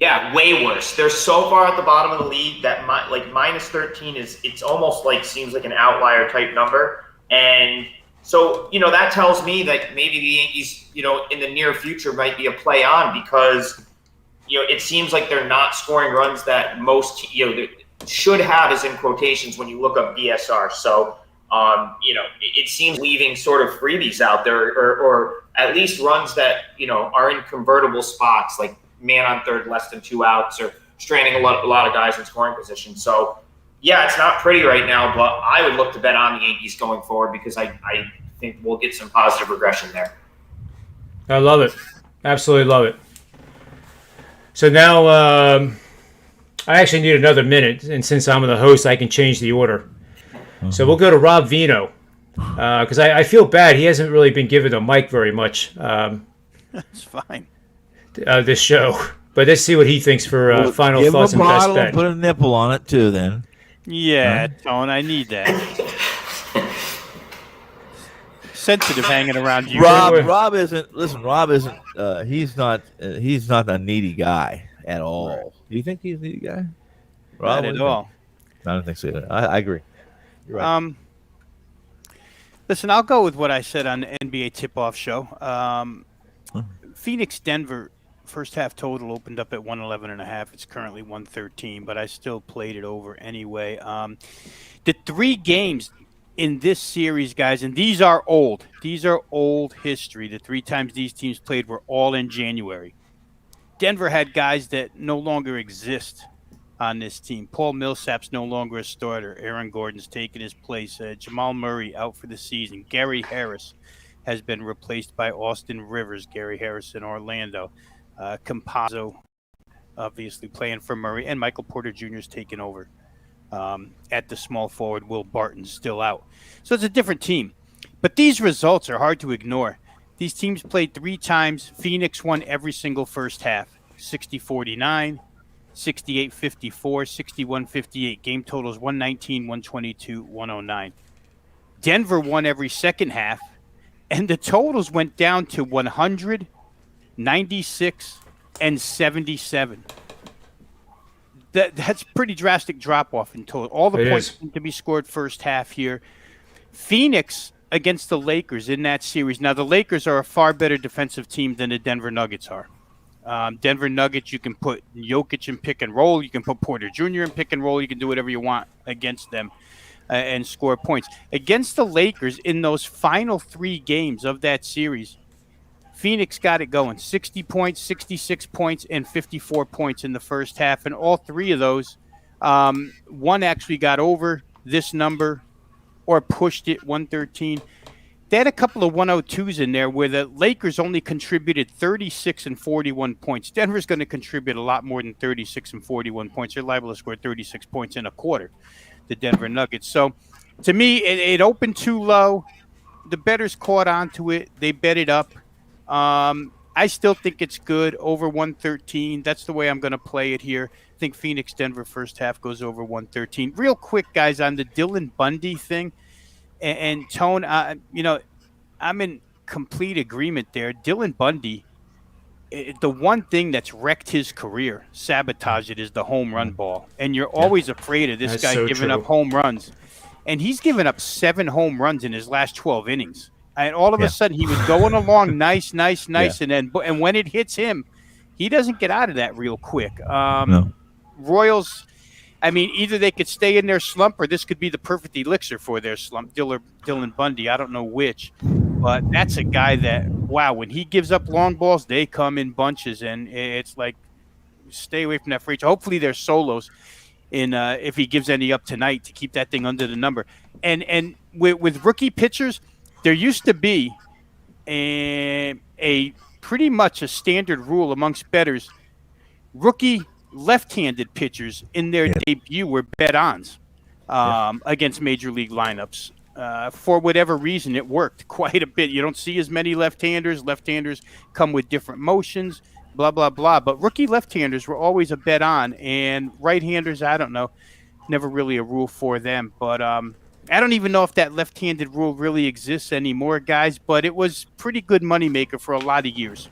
Yeah, way worse. They're so far at the bottom of the league that minus 13 it's almost seems like an outlier type number. And so, that tells me that maybe the Yankees, in the near future might be a play on because, it seems like they're not scoring runs that most, should have as in quotations when you look up BSR. So, it seems leaving sort of freebies out there or at least runs that, are in convertible spots, like man on third, less than 2 outs, or stranding a lot of guys in scoring position. So, yeah, it's not pretty right now, but I would look to bet on the Yankees going forward because I think we'll get some positive regression there. I love it. Absolutely love it. So now I actually need another minute, and since I'm the host, I can change the order. So we'll go to Rob Vino because I feel bad. He hasn't really been given the mic very much. That's fine. This show. But let's see what he thinks for final thoughts and best bet. Put a nipple on it, too, then. Yeah, Tone, I need that. Sensitive hanging around you. Rob isn't. He's not a needy guy at all. Right. Do you think he's a needy guy? Not at all. I don't think so. I agree. You're right. Listen, I'll go with what I said on the NBA tip-off show. Phoenix Denver first half total opened up at 111.5. It's currently 113, but I still played it over anyway. The 3 games in this series, guys, and these are old. These are old history. The 3 times these teams played were all in January. Denver had guys that no longer exist on this team. Paul Millsap's no longer a starter. Aaron Gordon's taken his place. Jamal Murray out for the season. Gary Harris has been replaced by Austin Rivers. Gary Harris in Orlando. Campazzo obviously playing for Murray. And Michael Porter Jr. is taking over at the small forward. Will Barton's still out. So it's a different team. But these results are hard to ignore. These teams played 3 times. Phoenix won every single first half. 60-49. 68-54, 61-58. Game totals 119, 122, 109. Denver won every second half, and the totals went down to 100, 96, and 77. That's pretty drastic drop-off in total. All the points to be scored first half here. Phoenix against the Lakers in that series. Now, the Lakers are a far better defensive team than the Denver Nuggets are. Denver Nuggets, you can put Jokic in pick and roll. You can put Porter Jr. in pick and roll. You can do whatever you want against them and score points. Against the Lakers, in those final 3 games of that series, Phoenix got it going. 60 points, 66 points, and 54 points in the first half. And all 3 of those, one actually got over this number or pushed it, 113. They had a couple of 102s in there where the Lakers only contributed 36 and 41 points. Denver's going to contribute a lot more than 36 and 41 points. They're liable to score 36 points in a quarter, the Denver Nuggets. So, to me, it opened too low. The bettors caught on to it. They bet it up. I still think it's good, over 113. That's the way I'm going to play it here. I think Phoenix-Denver first half goes over 113. Real quick, guys, on the Dylan Bundy thing. And Tone, I'm in complete agreement there. Dylan Bundy, the one thing that's wrecked his career, sabotage it, is the home run ball. And you're always afraid of this guy giving up home runs. And he's given up 7 home runs in his last 12 innings. And all of a sudden, he was going along nice. And when it hits him, he doesn't get out of that real quick. No. Royals, I mean, either they could stay in their slump or this could be the perfect elixir for their slump. Dylan Bundy, I don't know which. But that's a guy that, wow, when he gives up long balls, they come in bunches. And it's like, stay away from that for each. Hopefully there's solos in if he gives any up tonight to keep that thing under the number. And with rookie pitchers, there used to be a pretty much a standard rule amongst bettors. Rookie left-handed pitchers in their debut were bet-ons against major league lineups. For whatever reason, it worked quite a bit. You don't see as many left-handers. Left-handers come with different motions, blah, blah, blah. But rookie left-handers were always a bet-on, and right-handers, I don't know, never really a rule for them. But I don't even know if that left-handed rule really exists anymore, guys, but it was pretty good moneymaker for a lot of years.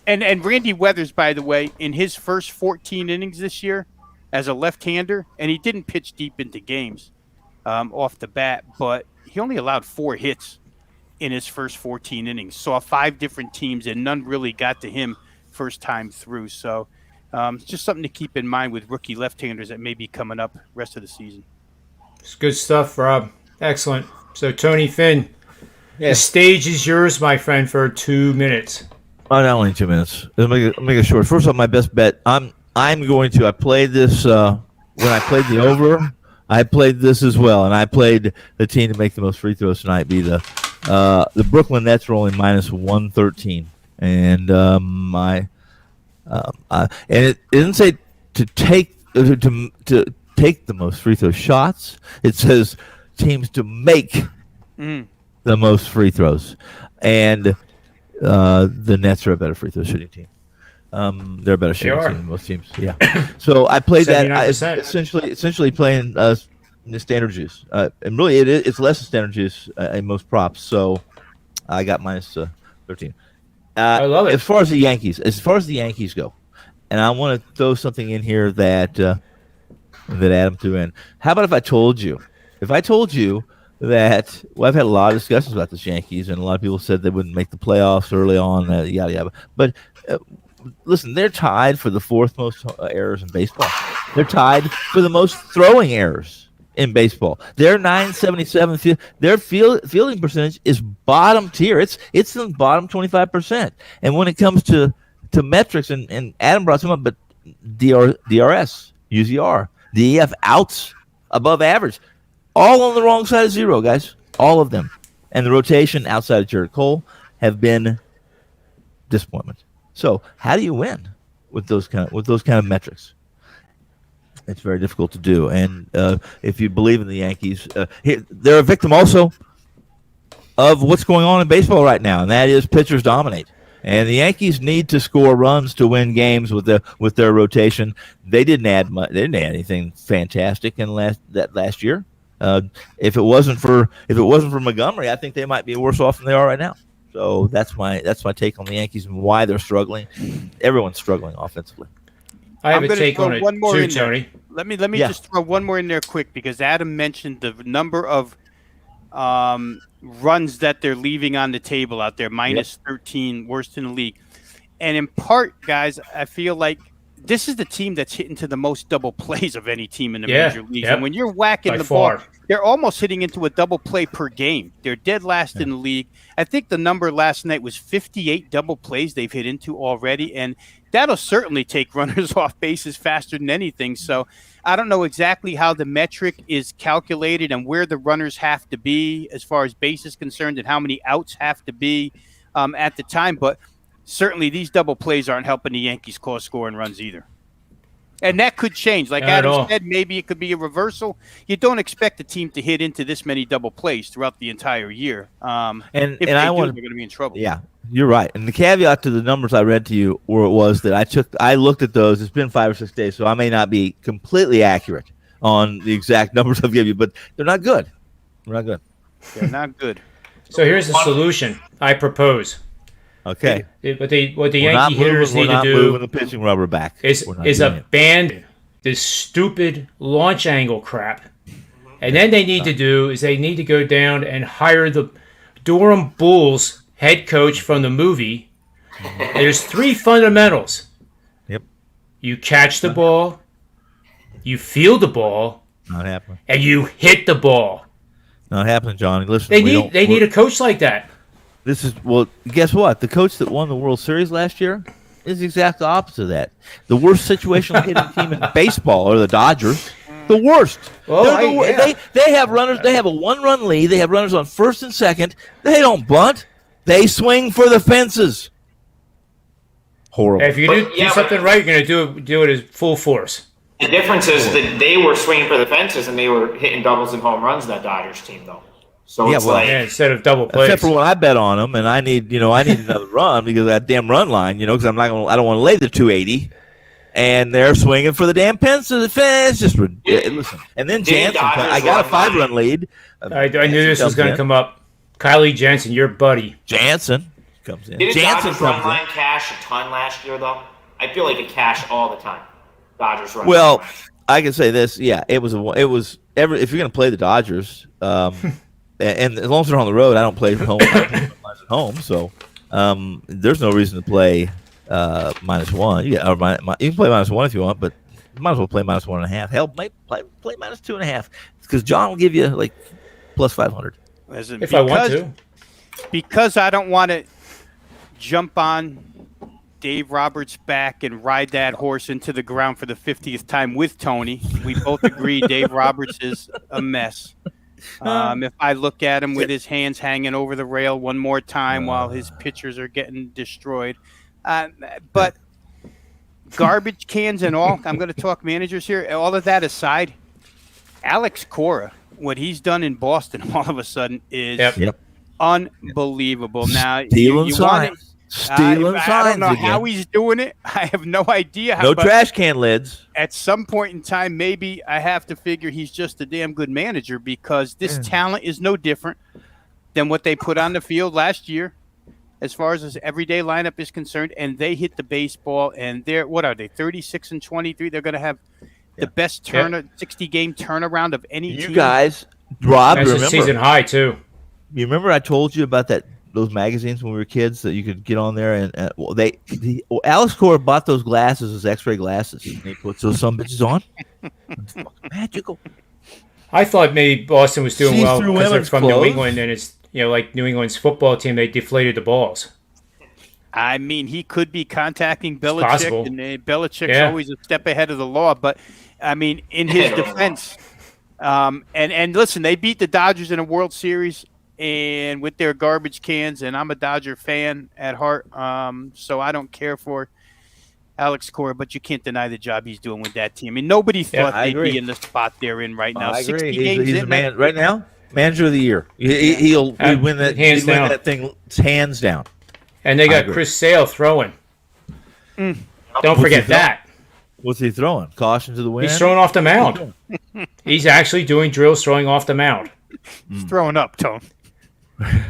And Randy Weathers, by the way, in his first 14 innings this year as a left-hander, and he didn't pitch deep into games off the bat, but he only allowed 4 hits in his first 14 innings. Saw 5 different teams, and none really got to him first time through. So it's just something to keep in mind with rookie left-handers that may be coming up rest of the season. It's good stuff, Rob. Excellent. So, Tony Finn, the stage is yours, my friend, for 2 minutes. Oh, not only 2 minutes. Let me make it short. First of all, my best bet. I played this when I played the over. I played this as well, and I played the team to make the most free throws tonight. Be the Brooklyn Nets are only minus 113, and and it didn't say to take the most free throw shots. It says teams to make the most free throws, and the Nets are a better free throw shooting team. They're a better shooting team than most teams. Yeah. So I played that. Essentially playing the standard juice, and really it's less than standard juice in most props. So I got minus 13. I love it. As far as the Yankees go, and I want to throw something in here that Adam threw in. How about if I told you that I've had a lot of discussions about this Yankees, and a lot of people said they wouldn't make the playoffs early on, yada yada. But listen, they're tied for the fourth most errors in baseball. They're tied for the most throwing errors in baseball. Their 977 their fielding percentage is bottom tier. It's in the bottom 25%. And when it comes to metrics, and Adam brought some up, but DRS, UZR, DEF, outs above average, all on the wrong side of zero, guys. All of them. And the rotation outside of Jared Cole have been disappointment. So how do you win with those kind of metrics? It's very difficult to do. And if you believe in the Yankees, they're a victim also of what's going on in baseball right now, and that is pitchers dominate. And the Yankees need to score runs to win games with their rotation. They didn't add much. They didn't add anything fantastic in last year. If it wasn't for Montgomery, I think they might be worse off than they are right now. So that's my take on the Yankees and why they're struggling. Everyone's struggling offensively. I have a take on it too, Tony. Let me just throw one more in there quick, because Adam mentioned the number of runs that they're leaving on the table out there, minus 13, worst in the league. And in part, guys, I feel like this is the team that's hitting to the most double plays of any team in the major leagues. And when you're whacking the ball, they're almost hitting into a double play per game. They're dead last in the league. I think the number last night was 58 double plays they've hit into already, and that'll certainly take runners off bases faster than anything. So I don't know exactly how the metric is calculated and where the runners have to be as far as base is concerned and how many outs have to be at the time, but certainly these double plays aren't helping the Yankees cause scoring runs either. And that could change. Like Adam said, maybe it could be a reversal. You don't expect a team to hit into this many double plays throughout the entire year. And they're going to be in trouble. Yeah, you're right. And the caveat to the numbers I read to you was that I looked at those. It's been 5 or 6 days, so I may not be completely accurate on the exact numbers I'll give you, but they're not good. They're not good. So here's the solution I propose. Okay. What the Yankee hitters need to do moving the pitching rubber back is abandon this stupid launch angle crap. And then they need to go down and hire the Durham Bulls head coach from the movie. And there's 3 fundamentals. Yep. You catch the ball, you field the ball, not happening, and you hit the ball. Not happening, Johnny. Listen, they need a coach like that. Guess what? The coach that won the World Series last year is the exact opposite of that. The worst situational hitting team in baseball are the Dodgers. The worst. They have runners. They have a 1-run lead. They have runners on first and second. They don't bunt. They swing for the fences. Horrible. If you do something right, you're going to do it at full force. The difference is that they were swinging for the fences and they were hitting doubles and home runs. That Dodgers team, though. So instead of double plays. Except for when I bet on them, and I need another run because of that damn run line, because I don't want to lay the 280, and they're swinging for the damn fences. It's just ridiculous. Listen, and then Jansen, I got a 5-run lead. I knew this was going to come up. Kylie Jensen, your buddy. Jansen comes in. Didn't Dodgers run line cash a ton last year, though? I feel like it cashed all the time. Dodgers run. Well, I can say this. Yeah, if you're going to play the Dodgers. And as long as they're on the road, I don't play home at home. So there's no reason to play -1. You can play -1 if you want, but you might as well play -1.5. Hell, play -2.5 because John will give you like plus 500. If I want to. Because I don't want to jump on Dave Roberts' back and ride that horse into the ground for the 50th time with Tony. We both agree Dave Roberts is a mess. If I look at him with his hands hanging over the rail one more time while his pitchers are getting destroyed. But garbage cans and all, I'm going to talk managers here. All of that aside, Alex Cora, what he's done in Boston all of a sudden is unbelievable. Now, stealing signs. I don't know how he's doing it. I have no idea. No trash can lids. At some point in time, maybe I have to figure he's just a damn good manager because this talent is no different than what they put on the field last year as far as his everyday lineup is concerned. And they hit the baseball, and they're, 36-23? They're going to have the best 60-game turnaround of any team. You guys Rob, That's a remember? season high too. You remember I told you about those magazines when we were kids that you could get on there and Alex Cora bought those glasses as X-ray glasses and he puts those some bitches on. It's fucking magical. I thought maybe Boston was doing well See-through because they're women's from New clothes. England and it's like New England's football team. They deflated the balls. I mean, he could be contacting possible. Belichick, and Belichick's Yeah. always a step ahead of the law. But I mean, in his defense, and listen, they beat the Dodgers in a World Series and with their garbage cans. And I'm a Dodger fan at heart, so I don't care for Alex Cora, but you can't deny the job he's doing with that team. I mean, nobody thought I they'd agree. be in the spot they're in right now. I 60 agree. games He's in, a man right now. Manager of the year. He'll win that. Hands He'd win down. that thing hands down. And they I got agree. Chris Sale throwing. Don't What's forget he throwing? that. What's he throwing? Caution to the wind. He's throwing off the mound. He's actually doing drills throwing off the mound. He's throwing up, Tone. I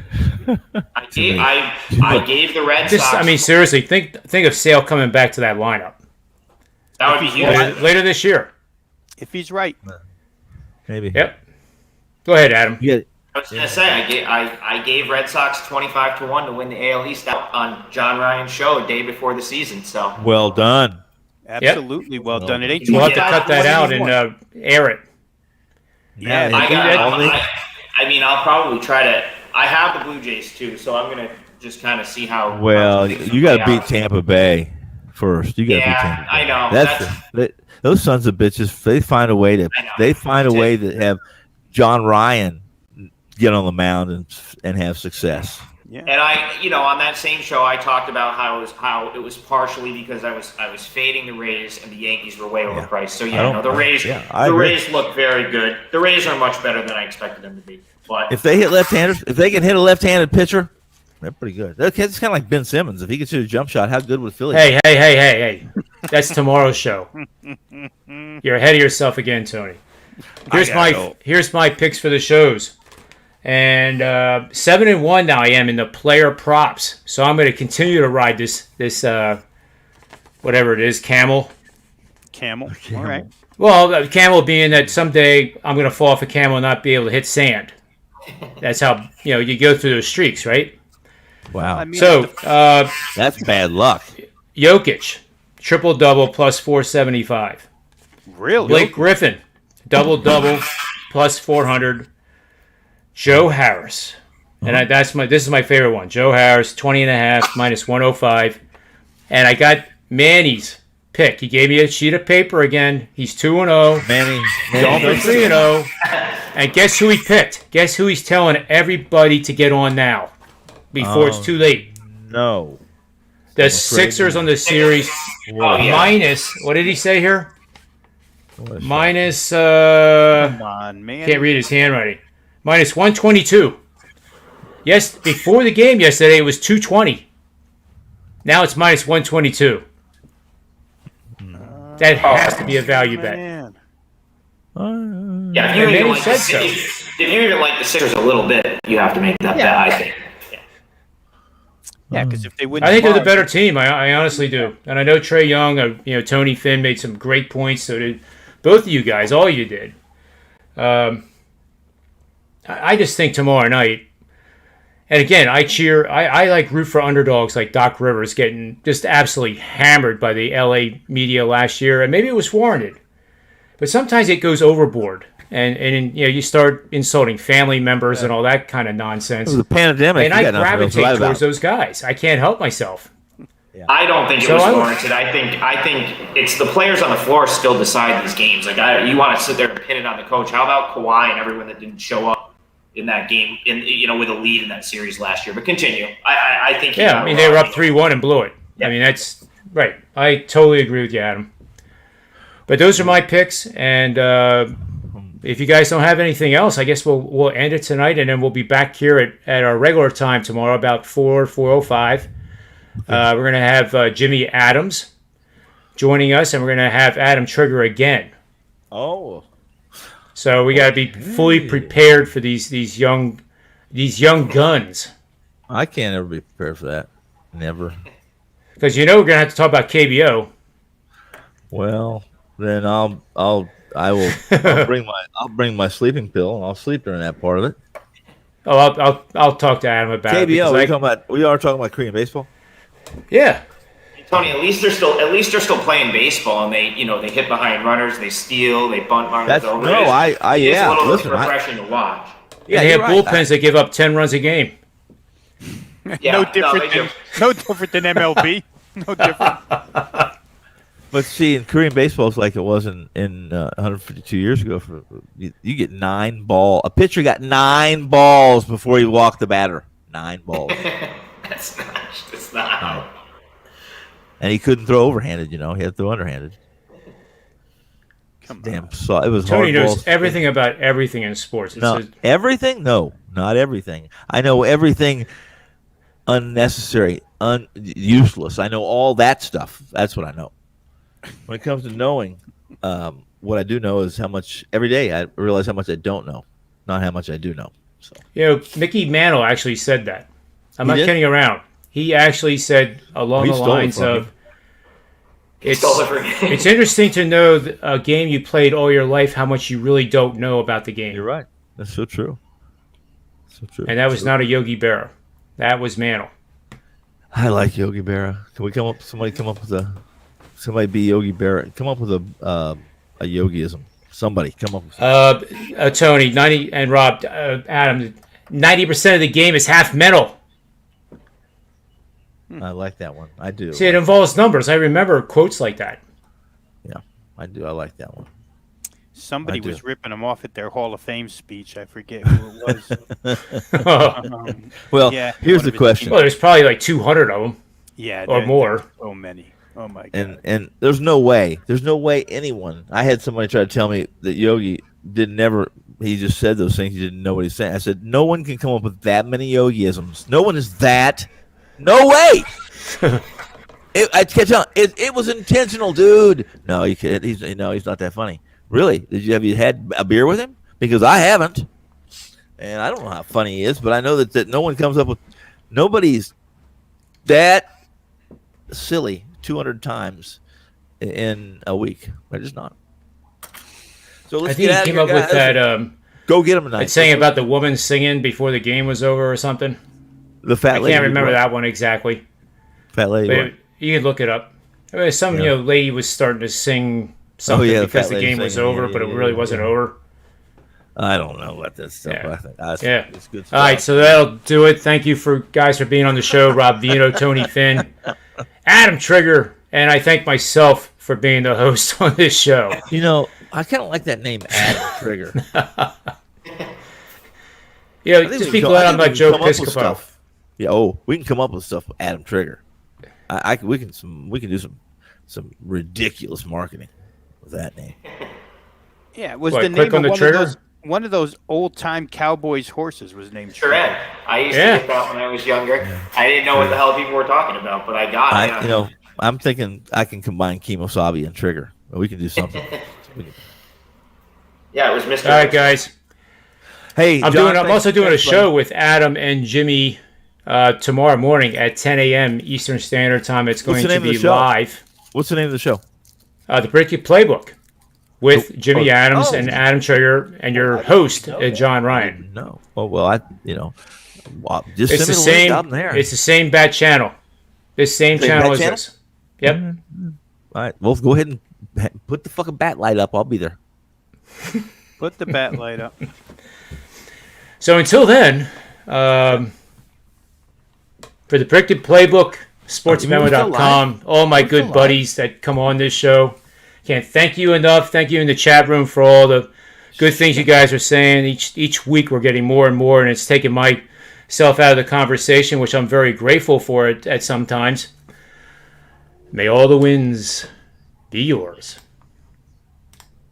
gave the Red Just, Sox. I mean, seriously, think of Sale coming back to that lineup that would be huge. later this year. If he's right. Maybe. Yep. Go ahead, Adam. Yeah. I was gonna say I gave Red Sox 25-1 to win the AL East out on John Ryan's show a day before the season. So Well done. Absolutely well done. It ain't We'll have to 25 cut that out and air it. Yeah, I mean, I'll probably try to. I have the Blue Jays too, so I'm gonna just kind of see how. Well, things you got to play beat out. Tampa Bay first. You got to beat Yeah, Tampa Bay. I know. Those sons of bitches. They find a way to. I know. They find a way to have John Ryan get on the mound and have success. Yeah. And on that same show, I talked about how it was partially because I was fading the Rays and the Yankees were way overpriced. So the Rays I the agree. Rays look very good. The Rays are much better than I expected them to be. But If they hit left-handers, if they can hit a left-handed pitcher, they're pretty good. It's kind of like Ben Simmons. If he can shoot a jump shot, how good would Philly? Hey. That's tomorrow's show. You're ahead of yourself again, Tony. Here's my picks for the shows. And 7-1 now I am in the player props. So I'm going to continue to ride this whatever it is, camel. Camel. All right. Well, camel being that someday I'm going to fall off a camel and not be able to hit sand. That's how you go through those streaks, right? Wow. I mean, So That's bad luck. Jokic, triple double plus 475. really? Blake Griffin, double double plus 400. Joe Harris, and this is my favorite one. Joe Harris, 20.5 minus 105, and I got Manny's pick. He gave me a sheet of paper again. He's 2-0. Manny. Going for 3-0. And guess who he picked? Guess who he's telling everybody to get on now before it's too late? No. The Sixers on the series minus. What did he say here? Minus. Come on, man. Can't read his handwriting. Minus 122. Yes, before the game yesterday, it was 220. Now it's minus 122. That has to be a value bet. Man. yeah, if you, And even Manny like said the, so. if you even like the Sixers a little bit, you have to make that bet. I think. Yeah, because if they win, I think they're the tomorrow- better team. I honestly do. And I know Trae Young, Tony Finn made some great points. So did both of you guys. All you did. I just think tomorrow night, and again, I like root for underdogs like Doc Rivers getting just absolutely hammered by the LA media last year, and maybe it was warranted. But sometimes it goes overboard, and you start insulting family members and all that kind of nonsense. It was a pandemic. And You I got nothing else to gravitate lie towards about. those guys. I can't help myself. I don't think it So was I would- warranted. I think it's the players on the floor still decide these games. Like you want to sit there and pin it on the coach. How about Kawhi and everyone that didn't show up in that game, with a lead in that series last year? But continue. I think. Yeah, I mean, they were up 3-1 and blew it. I mean, that's right. I totally agree with you, Adam. But those are my picks, and if you guys don't have anything else, I guess we'll end it tonight, and then we'll be back here at our regular time tomorrow, about 4:05. We're going to have Jimmy Adams joining us, and we're going to have Adam Trigger again. Oh. So we got to be fully prepared for these young guns, I can't ever be prepared for that. Never. because we're going to have to talk about KBO. Well, then I'll I will. I'll bring my sleeping pill and I'll sleep during that part of it. Oh, I'll talk to Adam about it. KBO. We are talking about Korean baseball. Yeah. Tony, at least they're still playing baseball, and they hit behind runners, they steal, they bunt runners over. It's a little refreshing to watch. Yeah, they have bullpens that give up 10 runs a game. Yeah, no different than MLB. No different. But see, in Korean baseball, it's like it was in 152 years ago. You get 9 balls. A pitcher got 9 balls before he walked the batter. 9 balls. That's not. And he couldn't throw overhanded. He had to throw underhanded. Damn, it was Tony hard knows balls. everything about everything in sports. Everything? No, not everything. I know everything unnecessary, useless. I know all that stuff. That's what I know. When it comes to knowing, what I do know is how much every day I realize how much I don't know, not how much I do know. So Mickey Mantle actually said that. I'm not did? kidding around. He actually said along the lines of, it's interesting to know a game you played all your life, how much you really don't know about the game. You're right. That's so true. So true. And that was not a Yogi Berra. That was Mantle. I like Yogi Berra. Can we somebody be Yogi Berra? Come up with a yogiism. Somebody come up with Tony, 90 and Rob, Adam, 90% of the game is half mental. I like that one. I do. See, it involves numbers. I remember quotes like that. Yeah, I do. I like that one. Somebody was ripping him off at their Hall of Fame speech. I forget who it was. Here's the question. Well, there's probably like 200 of them. Yeah, or more. So many. Oh my god. And there's no way anyone. I had somebody try to tell me that Yogi he just said those things. He didn't know what he's saying. I said, no one can come up with that many yogiisms. No one is that. No way. I can't tell. It was intentional, dude. No, you can't. He's not that funny. Really? Have you had a beer with him? Because I haven't, and I don't know how funny he is, but I know that no one comes up with. Nobody's that silly 200 times in a week. They're just not. So let's I think he came up with that. Go get him tonight. Saying about the woman singing before the game was over or something. The fat lady. I can't remember that one exactly. Fat lady. But you can look it up. Some lady was starting to sing something because the game was over, but it really wasn't over. I don't know about this stuff. Yeah. I think it's good stuff. All right, so that'll do it. Thank you for being on the show. Rob Vino, Tony Finn, Adam Trigger, and I thank myself for being the host on this show. I kind of like that name, Adam Trigger. Just be glad I'm not Joe Piscopo. Yeah. We can come up with stuff with Adam Trigger. We can do some ridiculous marketing with that name. Yeah, was the name of one of those old time Cowboys horses was named Shred. I used to get that when I was younger. Yeah. I didn't know what the hell people were talking about, but I got it. I'm thinking I can combine Kemosabe and Trigger. We can do something. Yeah, it was Mr. All right, guys. Hey, I'm also doing a show with Adam and Jimmy tomorrow morning at 10 a.m. Eastern Standard Time. It's going to be live. What's the name of the show? The Predictive PlayBook with Jimmy Adams and Adam Trigger and your host, John Ryan. No. Oh, well, just it's the same. There. It's the same bat channel. This same channel as this. Yep. Mm-hmm. All right. Well, go ahead and put the fucking bat light up. I'll be there. Put the bat light up. So until then, for the Predictive PlayBook, sportsmemo.com, all my good buddies that come on this show. Can't thank you enough. Thank you in the chat room for all the good things you guys are saying. Each week we're getting more and more, and it's taking myself out of the conversation, which I'm very grateful for at sometimes. May all the wins be yours.